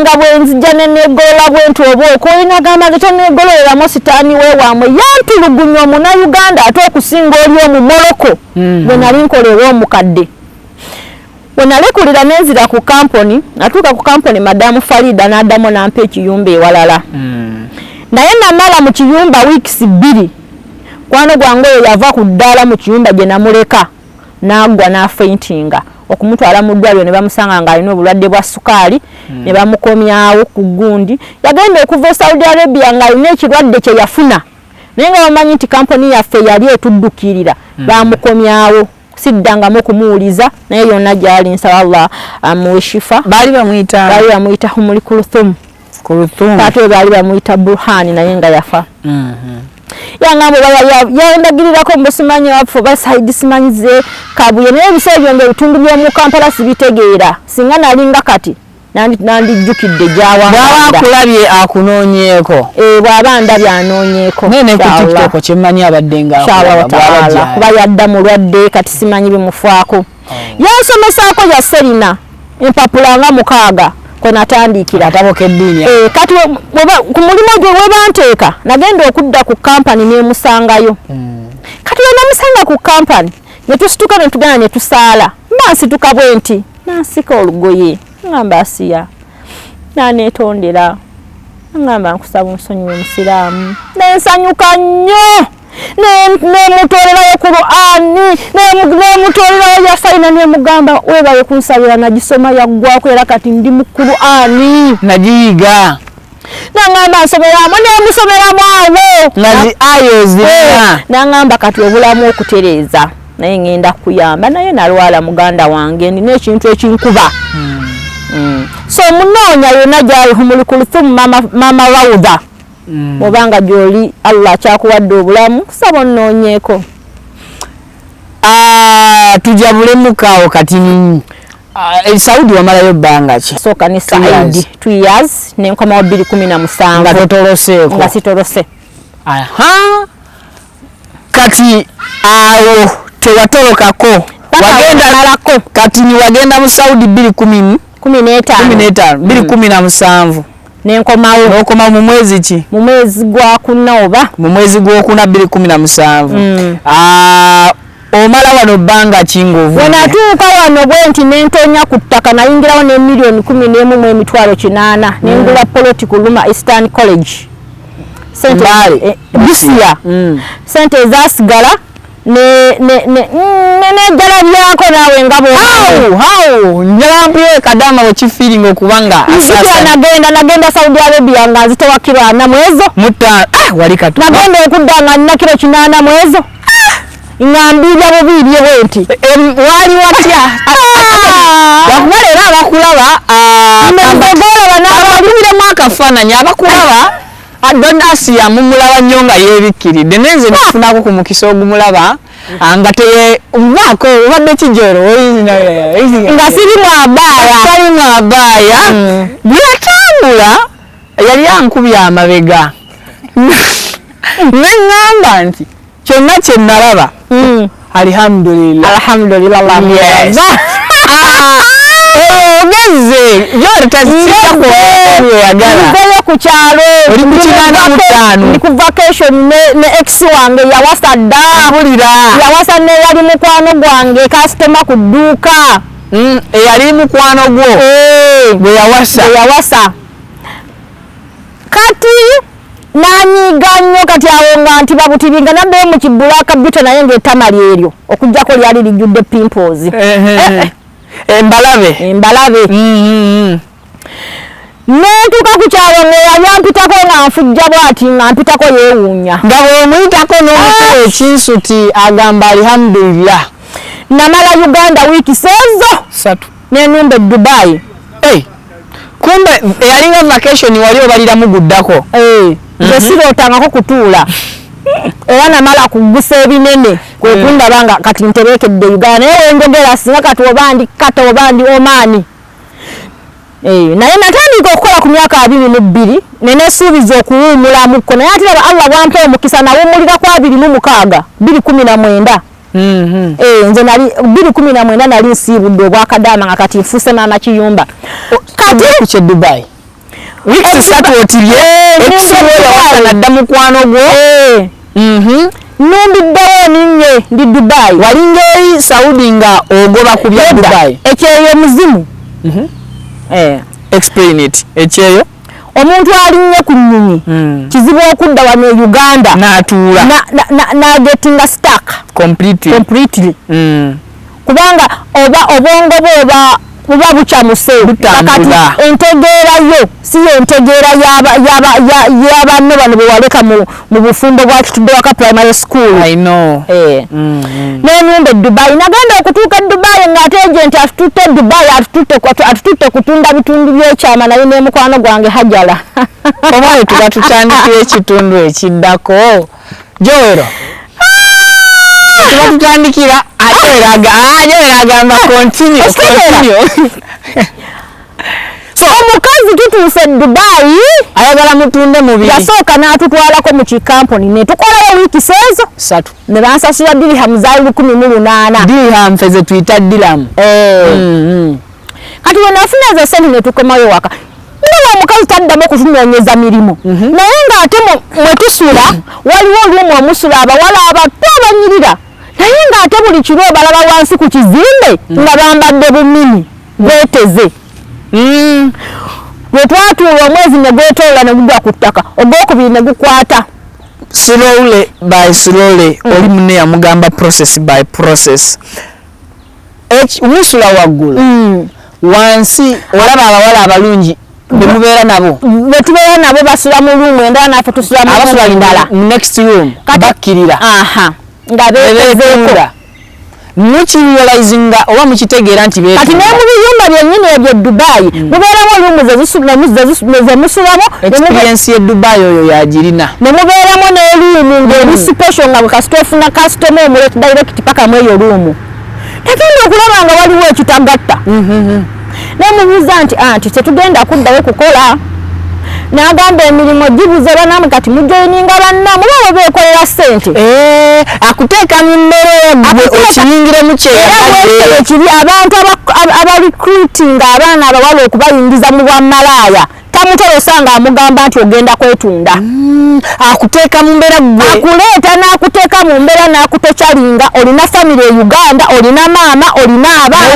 nga bwenzijja nenegolola bwenti oba okolinagamba nze tonegololeramu sitaani weewamwe yampulugunya omunnauganda ate okusinga oli omumoloko bwe nali nkolewa omukadde bwe nalekulira nenzira ku kampani natuuka ku kampani madamu Farida n'addamu nampa ekiyumba ewalala naye namala mu kiyumba wiikisi 2 kwano gwange oyo yava ku ddaala mu kiyumba gye namuleka n'agwa n'afeintinga okumutwala mu ddwaliro ne bamusanga ng'alina obulwadde bwa sukaali ne bamukomyawo ku gundi yagenda okuva e Saudi Arabia ng'alina ekirwadde kye yafuna naye nga bamanyi nti kampani yaffe yali etuddukirira bamukomyawo siddangamu okumuwuliza naye yonna gyali nsaba Allah amuwe shifa baali bamuyita Humuli Kulthum ate baali bamuyita Burhani naye nga yafa yangamba yandagirirako mbusimanyi waffe basaidi simanyize kabuye naye ebiseera byonge ebitundu by'omu Kampala sibitegeera singa nalinga kati nandijjukidde bw'aba akulabye akunoonyeeko bw'aba ndabye anoonyeeko nene ku TikTok kyemmanyi abadde nga kuba yadda mulwadde kati simanyi bimufaako yansomesaako ya Selina empapula nga 6 konatandikira atabo keddiini kati ku mulimu gwe webanteeka nagenda okudda ku kampani nemusangayo kati wenamusanga ku kampani netusituka netugenda netusaala nansituka bwenti nansika olugoye ngamba Asiya naneetondera ngamba nkusaba nsonyiwe musiraamu nensanyuka nnyo nemutolerayo Qur'ani nemutolerayo yafaina nemugamba webaye kunsabira nagisoma yaggwako era kati ndi mu Qur'ani nagiyiga nangamba nsomeramu nemusomeramu abo nazi ayo zina nangamba kati obulamu okutereeza naye ngenda kuyamba naye nalwala muganda wange ndina ekintu ekinkuba so munoonya yonna gyali Humuli Kulthum Maama Rawda obanga gyoli Allah kyakuwadde obulamu kusaba onnoonyeeko tujabulemu kati Saudi wamalayo bbanga ki sooka ne Saudi 2 years nenkomawo 2017 nga totoloseeko nga sitolose kati awo tewatolokako wagendamalako kati wagenda mu Saudi 2017 nenkomawo n'okoma mu mwezi ki mu mwezi gwa kuna oba mu mwezi gw'okuna 2017 omala wano bbanga kingovu wenatuuka wano bwenti nentonya ku ttaka nayingirawo ne $11,800 nengula poloti ku Luma Eastern College sente Asiya sente ezasigala jala byako nawe ngabo how njala mpiye kadama wechifiringo okubanga asasa nagenda Saudi Arabia nga nzitowa kilo 4 mwezo mutta wali katu nagenda okudanga nina kilo 8 mwezo ngambira bubiri bwenti wali watya wakubalera abakulaba mbegola banabulire mwaka fananya abakulaba adon Asiya mumulaba nyonga yebikiridde nenze nafunako ku mukisa ogumulaba anga teye umwako ubadde kijoro nga siri mwabaya bwatambula yali ankubya amabega ngamba nti kyonna kye nalaba alhamdulillah ogeze yoyo ku kyalo oli ku kibanda mutano ndi ku vacation ne ex wange yawasa yawasa ne yali mukwano gwange customer ku dduuka eyali mukwano gwo bwe yawasa kati nanyiga nnyo kati awo nga nti babutibinga nabbe mu kibulaka bito naye ng'etama lyeryo okujjako lyali lijjudde pimples embalabe nentuka ku kyalo ng'eyali ampitako nga nfujja bw'ati nga mpitako yeewuunya nga bw'omuyitako n'omukuba ekinsuti agamba alhamdulillah. Namala Uganda wiiki sezo 3 nenumba Dubai. Kumbe yalinga vacation wali obalira muguddako. Ngesirotangako kutuula. Era namala kugusa ebinene kwekunda banga kati nterekedde Uganda naye njogera singa kati obandi kata obandi Omani. Naye natandika okukola ku myaka 22 nenesuubiza okuwuumulamuko naye ate Allah bwampa omukisa nawuumulira kwa 26 2019. Nze nali 2019 nali nsiibudde obwakadaama nga kati nfuuse maama kiyumba. Kati ku kye Dubai. Weeks 3 otilye ekisobola wasanadda mukwano gwo. Numbiddewo ninye ndi Dubai. Walinga eri Saudi nga ogoba ku bya Dubai. Ekyeyo muzimu. Explain it. Ekyeyo omuntu alinnye ku nnyonyi kizibu okudda wano Uganda n'atuula na getting stuck completely. Kubanga oba obongo buba bukyamuse kakati entegeera yo si entegeera y'abanne bano bwe waleka mu bufumbo bwa Kitudde primary school. I know. Nenumbe Dubai nagenda okutuuka Dubai ng'ate agent atututte Dubai atututte kutunda bitundu by'ekyama naye n'emukwano gwange Hajala. Omwali tuba tutandikira ekitundu ekiddako Joero. Tuba tutandikira agamba continue. So omukazi tutuuse Dubai ayagala mutunde mubiri yasooka n'atutwalako mu kikampuni ne tukolayo wiiki sezo 3 ne bansasula dirham za 18. Dirham feze tuyita dirham. Kati we nafuna za sente ne tukomayo waka ndaba omukazi taddamo kutunoonyeza mirimu naye ng'ate mwe tusula waliwo olumu omusula abawala abato abanyirira naye ng'ate buli kiro balaba wansi ku kizimbe nga bambadde bumini beeteze. Bwe twatuula omwezi ne gwetoola ne gugwa ku ttaka ogwokubiri ne gukwata. Slowly by slowly oli munne yamugamba process by process. Musula waggulu wansi olaba abawala abalungi bemubeera nabo betubeera nabo basula mu luumu endala naffe tusula mu abasula ndala next room bakkirira nga beetezeeko mukirealizinga oba mukitegeera nti kati ne mu biyumba byennyini ebyo Dubai mubeeramu oluumu ze musulamu experience ye Dubai oyo yagirina ne mubeeramu n'oluumu ng'eri special nga bwe kasita ofuna customer omuleti direct paka mu eyo luumu nagenda okulaba nga waliwo ekitagatta nemubuuza nti anti tetugenda kuddayo kukola n'agamba emirimu gibuze banamu kati mujoyininga bannamu baba beekolera ssente akuteeka mu mbeera okiyingiremu kyeyaekiri abantu abarecruiting abaana abawala okubayingiza mu bwamalaaya tamutolosa ng'amugamba nti ogenda kwetunda akuteeka mu mbeera gwe akuleeta n'akuteeka mu mbeera n'akutokyalinga olina famire e Uganda olina maama olina abaana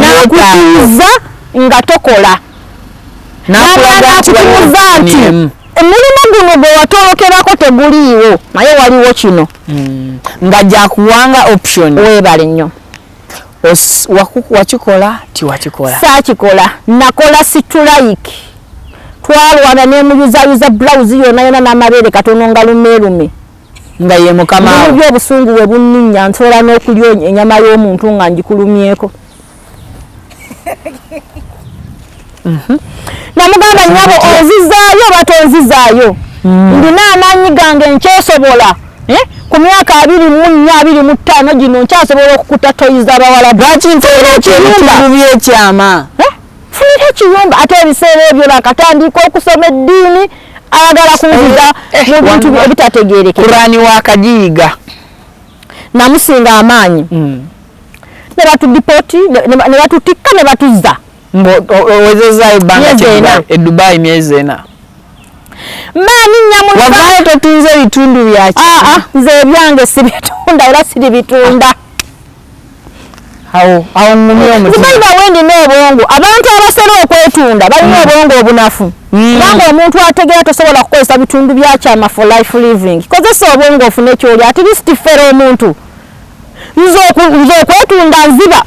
n'akutiiza nga tokola n'akulaga nti emirimu guno gwe watolokerako teguliiwo naye waliwo kino nga jakuwanga option weebale nnyo wakikola tiwakikola saakikola nakola strike twalwana nemuyuzayuza blouse yona n'amabeere katono nga lumeerume nga ye mukama awo by'obusungu we bunninya nsobola n'okulya ennyama y'omuntu nga ngikulumyeko namugamba nyabo onzizaayo batonzizaayo ndina amaanyi gange nkyesobola ku myaka 24-25 gino nkyasobola okukutatoyiza abawala lwaki ntoera ekintu byekyama funira ekiyumba ate ebiseera ebyo nakatandika okusoma eddiini ayagala kunziza mu bintu ebitategeerekeka kurani wakajiiga namusinga amaanyi ne batudipooti ne batutikka ne batuzza owezezaayo ebbanga Dubai myezi 4 maani nnyamulisa wavaayo totunze ebitundu byaki nze ebyange sibitunda era siri bitunda awo ngumye omutima wendi n'obwongo abantu abasera okwetunda balina obwongo obunafu kubanga omuntu ategeera tosobola kukozesa bitundu byakyama for life living kozesa obwongo ofune kyoli at least fera omuntu nze okwetunda nziba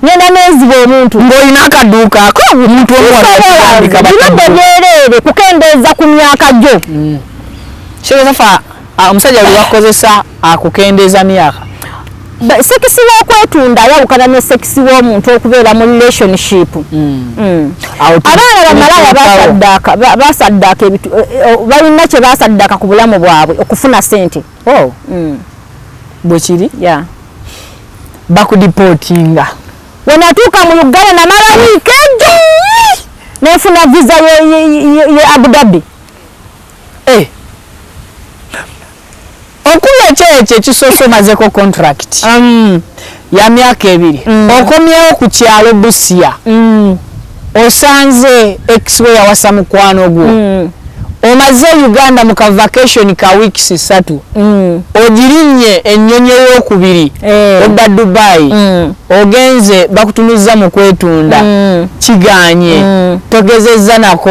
ngenda nenziba omuntu ng'olina akaduuka ako omuntu birwadde byereere kukendeeza ku myaka gyo kyenafa omusajja bwe bakozesa akukendeeza myaka sekisi w'okwetunda ayawukana ne sekisi w'omuntu okubeera mu relationship abaana bamalaya basaddaaka balina kye basaddaaka ku bulamu bwabwe okufuna ssente bwe kiri bakudipootinga wenatuuka mu Uganda namala wiiki ejo nenfuna visa ye Abu Dhabi okuya kyekyo ekisoose omazeko contract ya myaka 2 okomyewo ku kyalo Busia osanze ex-way yawasa mukwano gwo omaze Uganda mu ka vacation ka weeks 3 ogirinnye ennyonyi ey'okubiri odda Dubai ogenze bakutumiza mu kwetunda kiganye togezezza nako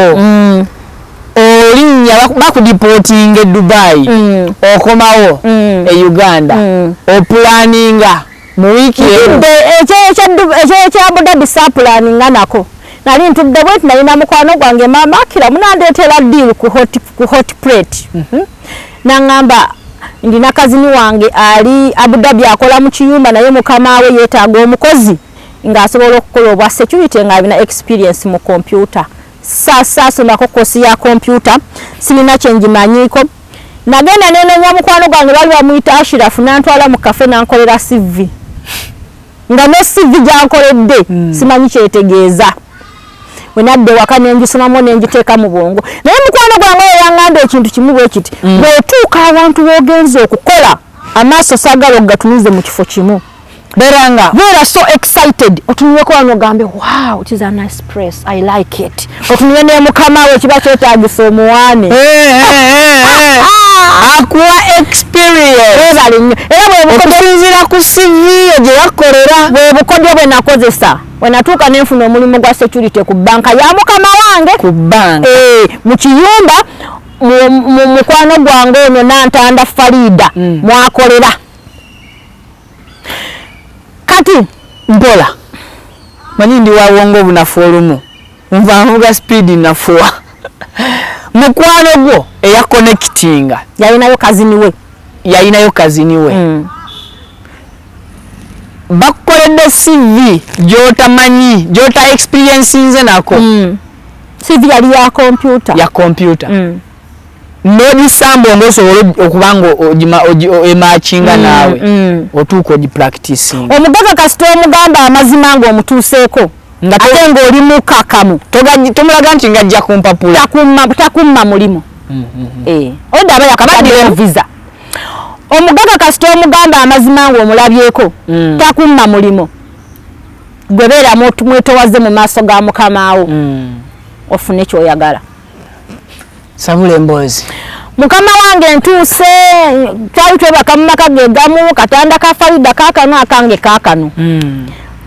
olinnya bakudipootinga Dubai okomawo e Uganda opulaninga mu wiiki ekya Abu Dhabi sapulaninga nako nali ntudde bweti nalina mukwano gwange maama akira munandeetera deal ku hot plate nangamba ndina kazini wange ali Abu Dhabi akola mu kiyumba naye mukama we yeetaaga omukozi ng'asobola okukola obwa security nga alina experience mu computer somako kosi ya computer sirina kyengimanyiiko nagenda nenenya mukwano gwange bali bamuyita Ashirafu nantwala mu kafe nankolera CV nga ne CV gyankoledde simanyi kyetegeeza wenadde waka nengisomamu nengiteeka mu bwongo naye mukwano gwange yangamba ekintu kimu bwe kiti bw'otuuka abantu b'ogenza okukola amaaso saagala okugatumize mu kifo kimu beera so excited otunuleko wano ogambe wow it is a nice place I like it otunule ne mukama we kiba kyetaagisa omuwaane akuwa experience era okusinziira ku CV gye yakolera bwe bukodyo bwe nakozesa wenatuuka nenfuna omulimu gwa security ku banka ya mukama wange ku banka mu kiyumba mu mukwano gwange ono Nantanda Farida mwakolera kati mpola manyi ndi wawongo obunafu olumu nvanvuga speed nafuwa mukwano gwo eya connectinga yalinayo kazini we bakukoledde CV gy'otamanyi gy'ota experience nze nako CV yali ya computer n'ogisamba ng'osobola okubanga emakinga naawe otuuka ogipracticing omugaga kasita omugamba amazima ng'omutuuseeko ate ng'oli mukakamu tomulaga nti ngajja kumpapula takumma mulimu odda aba yakabadde visa omugaga kasita omugamba amazima ng'omulabyeko takumma mulimu gwe beera mwetowaze mu maaso ga mukamawo ofune kyoyagala sabula emboozi mukama wange ntuuse twali twebaka mu maka ge gamu katanda ka Farida kaakano akange kaakano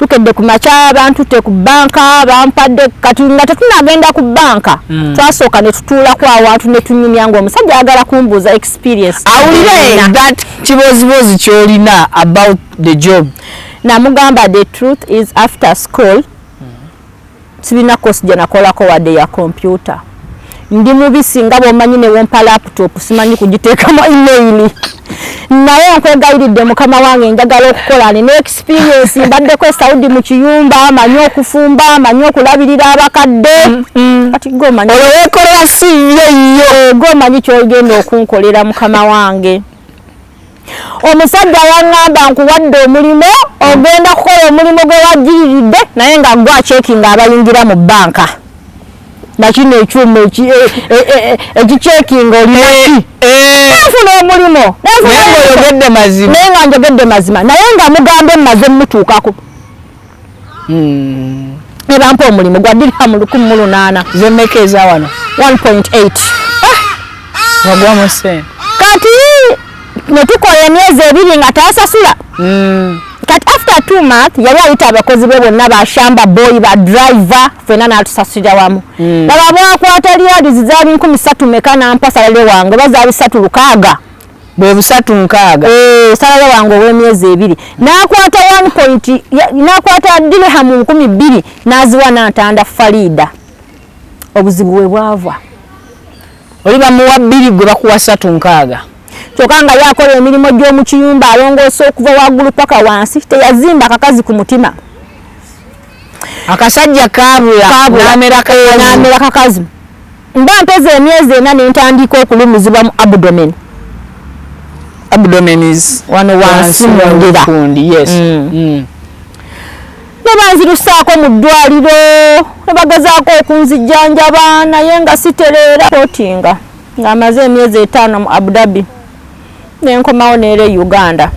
tukedde ku makya abantu te ku banka bampadde kati nga tetunagenda ku banka twasooka ne tutuula ku awantu ne tunyumya ng'omusajja ayagala kumbuuza experience awulire that kibozibozi ky'olina about the job. Namugamba the truth is after school sibina course gye nakolako wadde ya computer. Ndi mubisi nga bw'omanyi ne wompa laptop simanyi kugiteekamu email. Naye nkwegayiridde mukama wange njagala okukola ne experience mbaddeko e Saudi mu kiyumba manyi okufumba manyi okulabirira abakadde kati gomanyi olwekolera si yo gomanyi ky'ogenda okunkolera mukama wange. Omusajja yaŋŋamba nkuwadde omulimo ogenda kukola omulimo gwe wajjiriridde naye nga gwa checking abayingira mu banka nakino ekyuma ekicekinga olina nafuna omulimo oyogedde mazima naye nga njogedde mazima naye nga mugambe mmaze mutuukako ne bampa omulimu gwa dirhamu 1800 zemmeka eza wano 1.8 wagwamu sente kati netukola emyezi 2 nga taasasula kati after 2 months yali ayita abakozi be bonna bashamba boy ba driver fena n'atusasulira wamu baba bwakwata lyadizi zaali 13 meka nampa salale wange bazaali 3 bwe 3 salale wange ow'emyezi 2 n'akwata 1 n'akwata dirhamu 12 n'aziwa n'antanda Farida obuzibu bwe bwava oli bamuwa 2 gwe bakuwa 3 kyokka nga yakola emirimu gy'omu kiyumba alongoosa okuva waggulu paka wansi teyazimba kakazi ku mutima akasajja kaabula n'amera kakazi mba mpeza emyezi 4 ne ntandika okulumizibwa mu abdomen is wano wansi mundira yes ne banzirusaako mu ddwaliro ne bagezaako okunzijjanjaba naye nga sitereera potinga ng'amaze emyezi 5 mu Abu Dhabi nenkomawo neere Uganda.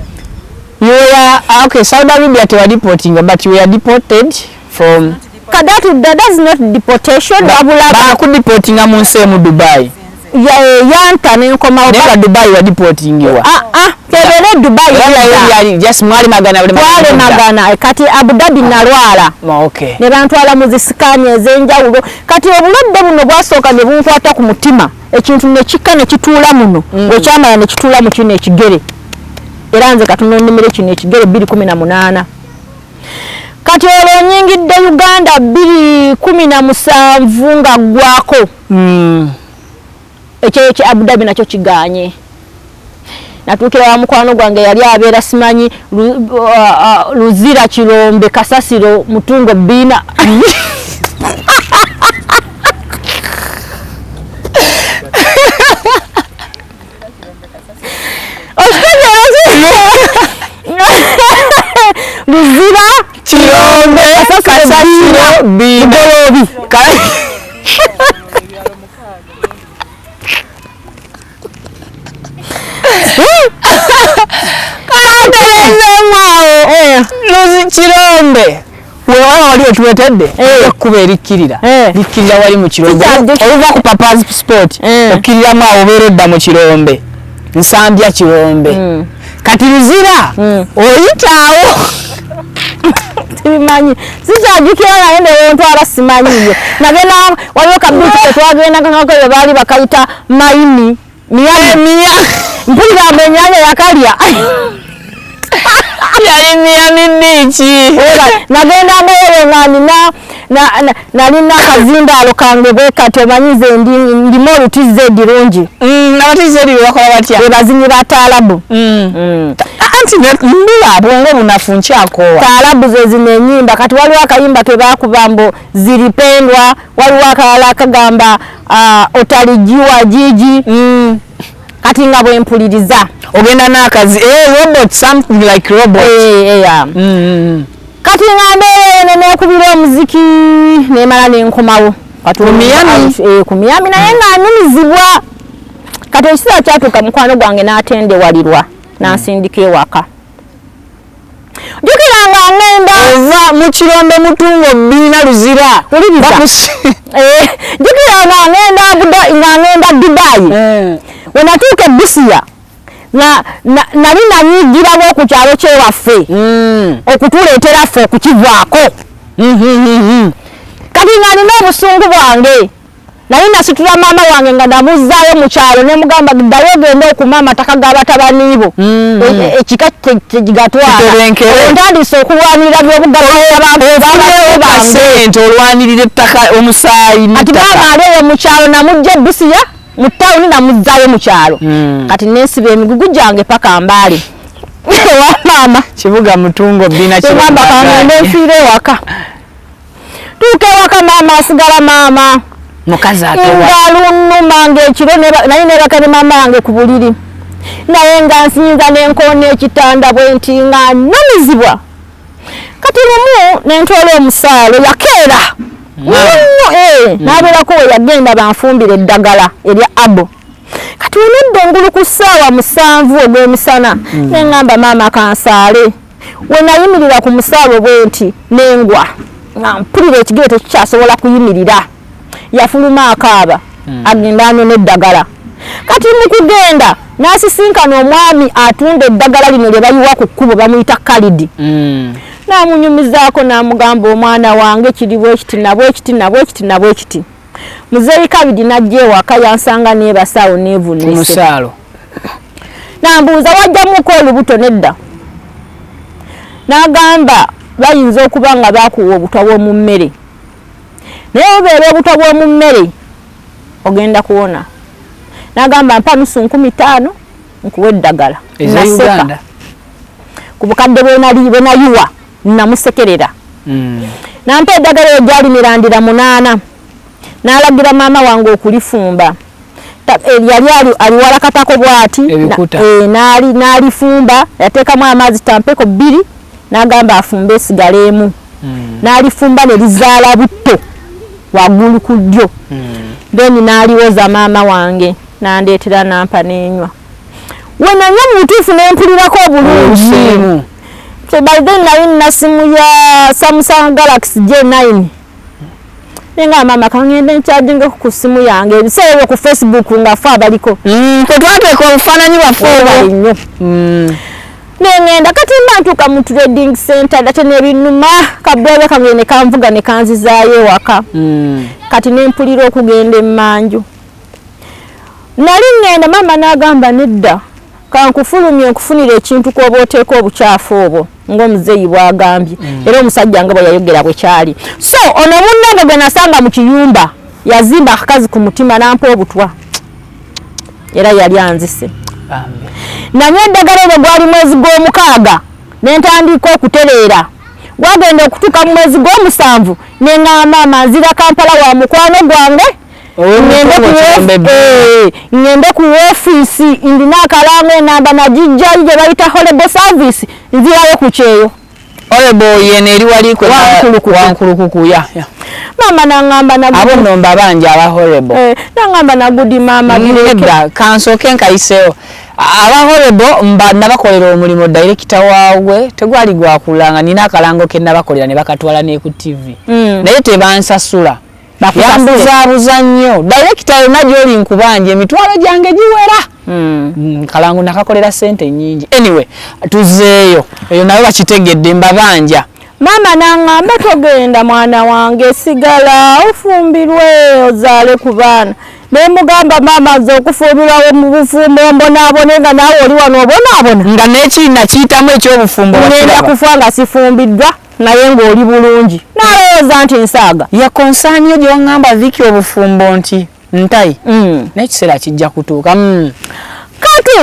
You were okay, Saudi Arabia to deporting, but you were deported from that's not deportation. Abula could deporting mu nsi mu Dubai. Yanta nenkomawo nega Dubai wa deporting you. Kebere Dubai just mwali magana kati Abu Dhabi nalwala. Okay. Ne bantwala mu zisikani ezenjawulo kati obulwadde buno bwasooka ne bunkwata ku mutima ekintu ne kikka ne kituula muno wekyamala ne kituula mu kino ekigere era nze katuno nnimire kino ekigere 2018 kati olwo nyingidde Uganda 2017 nga gwako ekyo Abu Dhabi nakyo kiganye natuukira wa mukwano gwange yali abeera simanyi Luzira Kirombe Kasasiro Mutungo Bina Luzira Kirombe Kasasiro Bina Luzi Kirombe wewana wali otuwetedde okuba erikkirira likkirira wali mu Kirombe oluva ku Papa's Sport okkiriramu awo obeera odda mu Kirombe nsambya Kirombe kati Luzira oyitaawo tibimanyi sikyajukira naye newontwala simanyiyo nagenda waliwo kabiiti ketwagendanga ngako baali bakayita Maini Miya mpulira amenyanya yakalya yali miyamidiki nagenda ngayo nga nalina akazindaalo kange bwe kati omanyize ndimu olutize dirungi abatize eri bakola batya bebazinyi ba taalabu anti mbula bwongo bunafu nkyakoowa taalabu ze zino ennyimba kati waliwo akayimba ke bakuba mbu zilipendwa waliwo akalala akagamba otalijiwa jiji kati nga bwe mpuliriza ogenda n'akazi robot something like robot kati nga mbeera nekubira omuziki nemala nenkomawo ku Miami naye nga anyumizibwa kati ekiseera kyatuuka mukwano gwange n'atendewalirwa n'asindika ewaka jukira nga ngenda ova mu Kirombe Mutungo Bina Luzira jukira nga ngenda Dubai wenatuuka Asiya nali nanyigirawo ku kyalo kyewaffe okutuleetera ffe okukivaako kati nga nina obusungu bwange nali nasitula maama wange nga namuzzaayo mu kyalo ne mugamba ddayo ogende okuma amataka g'abatabaniibo ekika tegigatwala ontandise okulwanirira byobuggasente olwanirira ettaka omusaayi kati maama aleeyo mu kyalo namugja ebusiya mu tawuni namuzzaayo mu kyalo kati nensiba emigugu gyange paka Mbaale wa maama kibuga mutungo bina kigamba kangende nfiire ewaka tuuka ewaka maama asigala maama mukazi atowa ngalunuma ng'ekiro naye nebaka ne maama wange ku buliri naye nga nsinza n'enkoona ekitanda bwe nti nga nnumizibwa kati lumu nentoola omusaalo yakeera n'abeerako we yagenda banfumbira eddagala erya abo kati wenedda engulu ku ssaawa 7 ogw'emisana neŋŋamba maama kansaale we nayimirira ku musaalo bwe nti nengwa nga mpulira ekigere tekikyasobola kuyimirira yafuluma akaaba agenda anywa n'eddagala kati mu kugenda n'asisinkana omwami atunda eddagala lino lye bayiwa ku kkubo bamuyita kalidi n'amunyumizaako n'amugamba omwana wange kiri bwekiti nabwekiti nabwekiti nabwekiti muzeeyi kabidi n'ajja ewaka yansanga neebasaawo neevunise musaalo n'ambuuza wajjamuko olubuto nedda n'agamba bayinza okuba nga baakuwa obutwa bw'omu mmere naye obeera obutwa bw'omu mmere ogenda kuwona n'agamba mpa nusu 15 nkuwa eddagala Uganda ku bukadde bwe nayiwa namusekerera nampa eddagala eyo gyali mirandira 8 n'alagira maama wange okulifumba yali aliwala katako bwati n'alifumba yateekamu amazzi tampeko 2 n'agamba afumbe esigala emu n'alifumba ne lizaala butto waggulu ku ddyo then n'aliwoza maama wange n'andeetera nampa n'enywa we nanywa mu butuufu n'empulirako obulungi by then nali nina simu ya Samsung Galaxy J9 nenga maama kangende nkyajinga ku simu yange ebiseera ku Facebook nga fa abaliko twateka obufaananyi bwaffe nnyo nengenda kati mbantuuka mu trading center date nebinuma kabebe kangende kanvuga ne kanzizaayo ewaka kati nempulira okugenda emmanju nali ngenda maama n'agamba nedda kankufulumye nkufunira ekintu kwoba oteeka obukyafu obwo ng'omuzeeyi bw'agambye era omusajja nga bwe yayogera bwe kyali so ono munnange gwe nasanga mu kiyumba yazimba akakazi ku mutima nampa obutwa era yali anzise nanywa eddagala eryo gwali mwezi gw'omukaaga nentandika okutereera gwagenda okutuuka mu mwezi gw'omusanvu neŋŋamba maama nzira Kampala wa mukwano gwange ngende ku ofiisi ndina akalango enamba nagijjayo gye bayita horrible service nzirayo ku kyeyo horrible yene eri walikwe wankulukukuya maama naŋŋamba abo nno mba bangi aba horrible naŋŋamba nagudi maama nedda kansooke nkayiseewo aba horrible mba nabakolera omulimu director waabwe tegwali gwakulanga nina akalango ke nabakolera ne bakatwala ne ku TV naye tebansasula yambuzaabuza nnyo director yonna gy'oli nkubanja emitwalo gyange giwera kalango nakakolera sente nnyingi anyway tuzeeyo eyo nayo bakitegedde mbabanja maama naŋŋamba togenda mwana wange sigala ofumbirwe ozaale ku baana naye mugamba maama nze okufumbirwawo mu bufumbo mbonaabone nga naawe oli wano obonaabona nga n'ekirina kiyitamu eky'obufumbo ngenda kufa nga sifumbiddwa naye ng'oli bulungi n'alowooza nti nsaaga yakonsaaniyo gye waŋŋamba Viki obufumbo nti ntayi n'ekiseera kijja kutuuka kati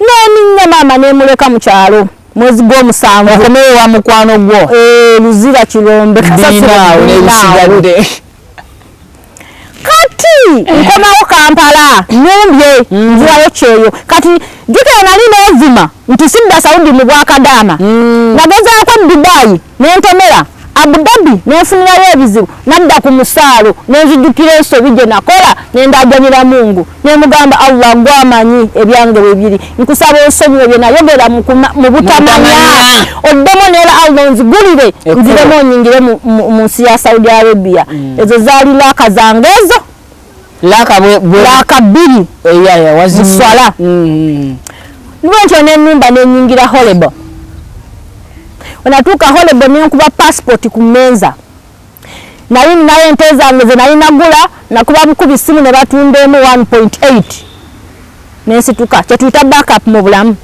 n'eminnya maama n'emuleka mu kyalo mwezi gw'omusanvu okomewo wa mukwano gwo luzira kirombe kasasigalire kati nkomawo Kampala numbye nzirayo kyeyo kati jukira nali neevuma nti sidda Saudi mu Bwakadaama nagezaako Dubai nentomera Abu Dhabi nenfunirayo ebizibu nadda ku musaalo nenzijukira ensobi gye nakola nendajjanira Mungu nemugamba Allah gwamanyi ebyange bwebiri nkusaba onsonyiwe bye nayogera mu butamanya oddemu neera Allah nzigulire nziremu onyingire mu nsi ya Saudi Arabia ezo zaali laaka zange ezo laaka 2 waziswala Nwencho n'ennumba n'ennyingira Horrible. Wenatuuka Horrible nenkuba passport ku mmeeza. Naye naye ente zange ze nali nagula nakuba mukubi simu ne batunda emu 1.8. Nensituka kye tuyita backup mu bulamu.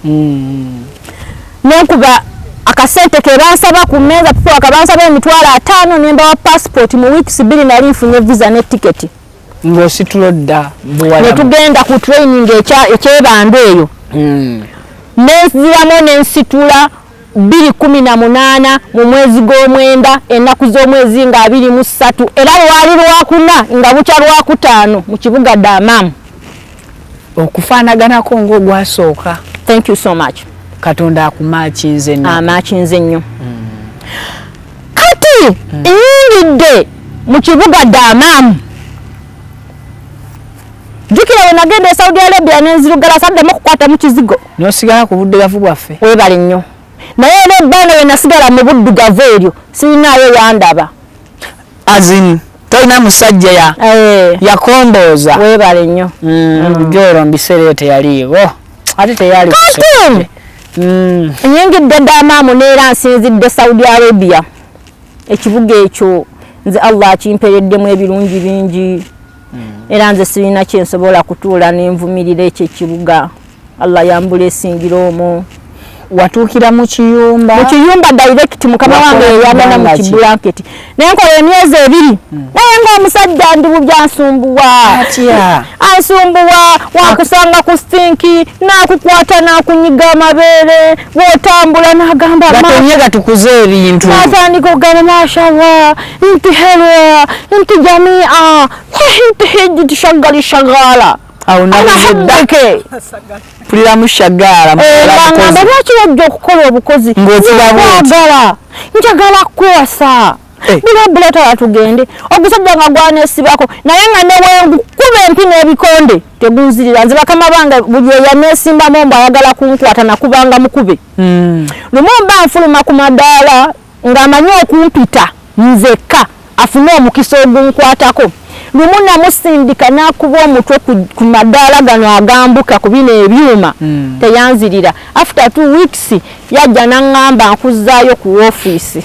Nenkuba akasente ke bansaba ku mmeeza tufuwa kabansaba emitwalo 5 nemba wa passport mu weeks 2 nali nfunye visa ne ticket. Ng'ositulo dda buwala. Ne tugenda ku training ekyebando eyo. Nenziramu nensitula 2018 mu mwezi gw'omwenda ennaku z'omwezi nga 23 era lwali lwakuna nga bukya lwakutaano mu kibuga Damamu. Okufaanaganako ng'ogwasooka. Thank you so much. Katonda akumakinze nnyo. Amakinze nnyo. Kati nyingidde mu kibuga Damamu. Jukira we nagenda Saudi Arabia nenzirugala saddamu okukwata mu kizigo. N'osigala ku buddugavu bwaffe. Weebale nnyo. Naye n'ebbaana we nasigala mu buddugavu eryo sirinaayo yandaba. Azini tolina musajja yakombooza. Weebale nnyo. Gyolwo mu biseera eyo teyaliiwo. Ate teyali kusebe. Nyingidde Damamu neera nsinzidde Saudi Arabia. Ekibuga ekyo nze Allah akimpereddemu ebirungi bingi. Era nze sirina kyensobola kutuula n'envumirira ekyo ekibuga. Allah yambula esingira omwo. Watuukira mu kiyumba. Mu kiyumba direct mukama wange yamana mu kibulanketi. Nenkola emyezi 2. Naye ng'omusajja ndi mu byansumbuwa. Atya. Ansumbuwa wakusanga ku stinki n'akukwata n'akunyiga amabeere w'otambula n'agamba gatonyega tukuze ebintu. Natandika okugamba mashallah nti helwa nti jamia nti hijji tishagali shagala. Awo nabudde pulira mushagala ngamba lwaki wajja okukola obukozi ng'okirabagala njagala kwewasa bilabula tala tugende ogusajja nga gwaneesibako naye nga newenkukuba empi n'ebikonde tegunzirira nze bakama bange buli eyaneesimbamu mbu ayagala kunkwata nakubanga mukube lumu mba nfuluma ku madaala ng'amanyi okumpita nzekka afune omukisa ogunkwatako. Lumu namusindika n'akuba omutwe ku madaala gano agambuka ku bino ebyuma teyanzirira. After 2 weeks yajja n'aŋŋamba nkuzzaayo ku woofiisi.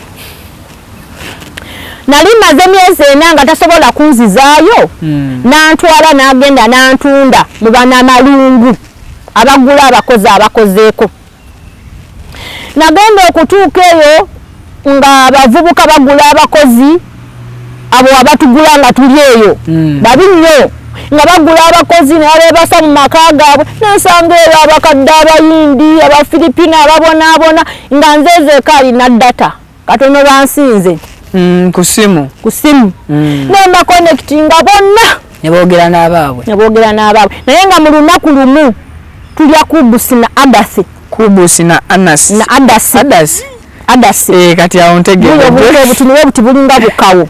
Nali maze myezi 4 nga tasobola kunzizaayo n'antwala n'agenda n'antunda mu banamalungu abagula abakozi abakozeeko. Nagenda okutuuka eyo nga abavubuka bagula abakozi abo abatugula nga tuli eyo babi nnyo nga bagula abakozi n'abeebasa mu maka gaabwe n'ensanga eyo abakadde abayindi abafiripina ababonaabona nga nzeezeeko alina data katono bansinze ku simu nemba connectinga bonna ne boogera n'abaabwe naye nga mu lunaku lumu tulya kubusi na adasi kati awo ntegeera obutiniwe buti bulinga bukawo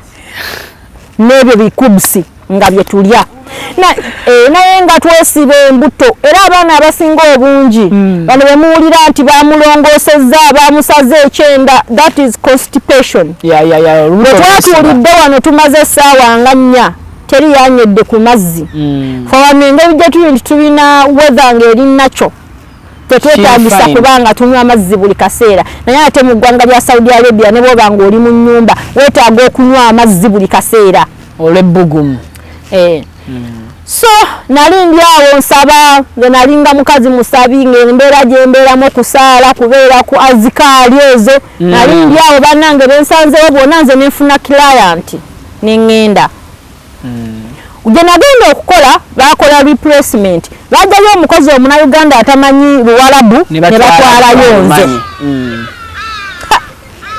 n'ebyo bikubusi nga bye tulya naye nga twesiba embuto era abaana abasinga obungi bano be muwulira nti bamulongoosezza bamusaze ekyenda that is constipation. Bwe twatuulidde wano tumaze essaawa nga 4 teri yanyedde ku mazzi fawano engeri gye tuli nti tulina weather ng'eri nakyo tetwetaagisa kubanga tunywa amazzi buli kaseera naye ate mu ggwanga lya Saudi Arabia ne bwoba ng'oli mu nnyumba weetaaga okunywa amazzi buli kaseera olw'ebbugumu. So nali ndi awo nsaba nze nalinga mukazi musabi ng'embeera gye mbeeramu okusaala kubeera ku azikaali ezo nali ndi awo bannange bensanzeewo bwonna nze nenfuna client neŋŋenda gye nagenda okukola bakola replacement bajjayo omukozi omunauganda atamanyi Luwarabu ne batwalayo nze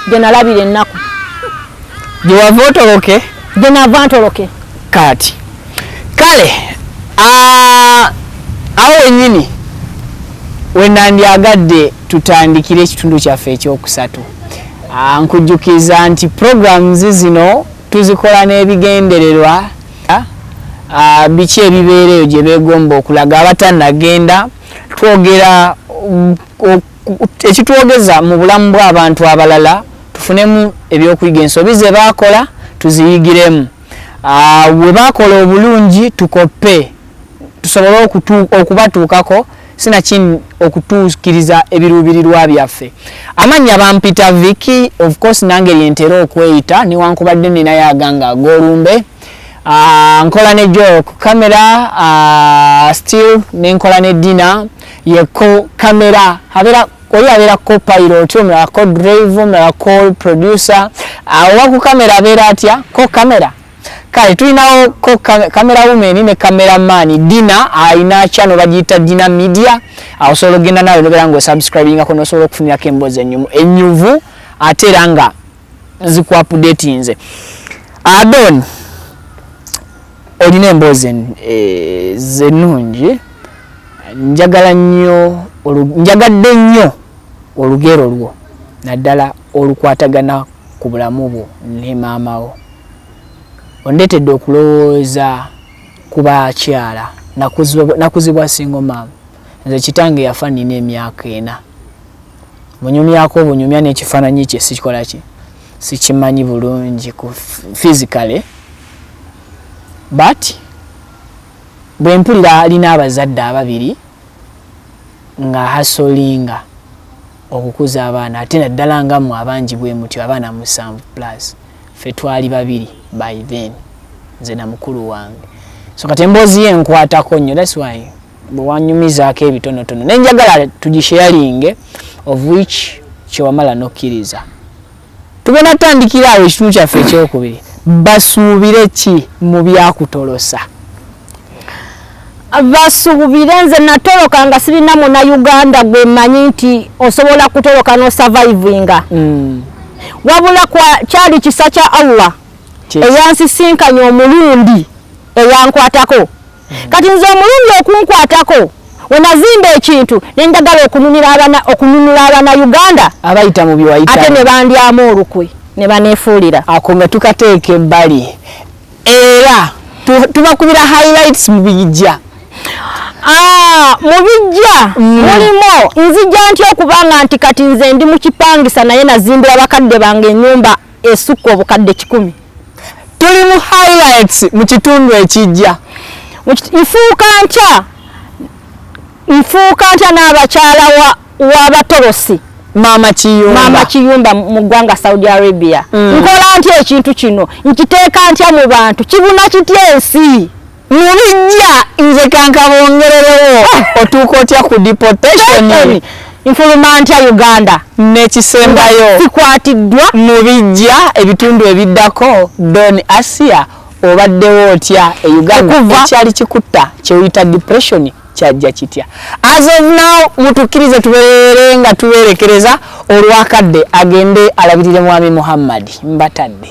gye nalabira ennaku gye wava otoloke gye nava ntoloke kati kale awo wennyini wenandyagadde tutandikire ekitundu kyaffe ekyokusatu nkujjukiza nti programs zino tuzikola n'ebigendererwa biki ebibeereyo gye beegomba okulaga abatannagenda twogera ekitwogeza mu bulamu bw'abantu abalala tufunemu ebyokuyiga ensobi ze baakola tuziyigiremu bwe baakola obulungi tukoppe tusobole okubatuukako sinakini okutuukiriza ebiruubirirwa byaffe. Amanya bampita Vicky, of course nange lyentera okweyita newankubadde ninayo aganga ag'olumbe. Nkola ne joke kamera, still nenkola ne dina yeko kamera habera oli abeera co-pilot, omulala co-driver, omulala co-producer, owa ku kamera abeera atya co-kamera. Kale tulinawo co-camera woman ne cameraman Dina ayina channel bagiyita Dina Media. Osobola okugenda nawe nobeera ng'osubscribinga ko nosobola okufunirako emboozi ennyuvu ate era nga zikuupdate nze. Adon olina emboozi ennungi, njagadde nnyo olugero lwo naddala olukwatagana ku bulamu bwo ne maama wo. Ondetedde okulowooza ku bakyala nakuzibwa single mom. Nze kitange yafa nina emyaka 4. Munyumyako obunyumya n'ekifaananyi kye sikikola ki sikimanyi bulungi ku physically, but bwe mpulira alina abazadde ababiri nga hasolinga okukuza abaana ate naddala nga mu abangi bwe mutyo abaana 7+. Ffe twali 2 by then, nze na mukulu wange. So kati emboozi ye nkwatako nnyo, that's why bwe wanyumizaako ebitonotono nenjagala tugisharinge, of which kyewamala nokkiriza. Tugenda tutandikira awo ekitundu kyaffe ekyokubiri. Basuubire ki mu byakutolosa? Basuubire nze natoloka nga sirina muna Uganda gwe mmanyi nti osobola kutoloka no survivinga. Wabula kwa kyali kisa kya Allah eyansisinkanya omulundi eyankwatako. Kati nze omulundi okunkwatako wenazimba ekintu nenjagala okununula abaana Uganda abayita mu byewayita ate ne bandyamu olukwe ne baneefuulira. Ako nga tukateeka ebbali era tubakubira highlights mu bijja. Mu bijja mulimu nzijja ntya okubanga nti kati nze ndi mu kipangisa naye nazimbira bakadde bange ennyumba esukka obukadde 10. Tuli mu highlights mu kitundu ekijja. Nfuuka ntya n'abakyala w'abatolosi Maama Kiyumba mu ggwanga Saudi Arabia. Nkola ntya ekintu kino nkiteeka ntya mu bantu kibuna kitya ensi mu bijja. Nze kankabongererewo otuuka otya ku deportation nfuluma ntya Uganda n'ekisembayo sikwatiddwa mu bijja ebitundu ebiddako. Don Asiya obaddewo otya e Uganda ekyali kikutta kyeyita depression kyajja kitya? As of now mutukkirize tubeere nga tubeerekereza olwakadde agende alabirire Mwami Muhammad mbatadde.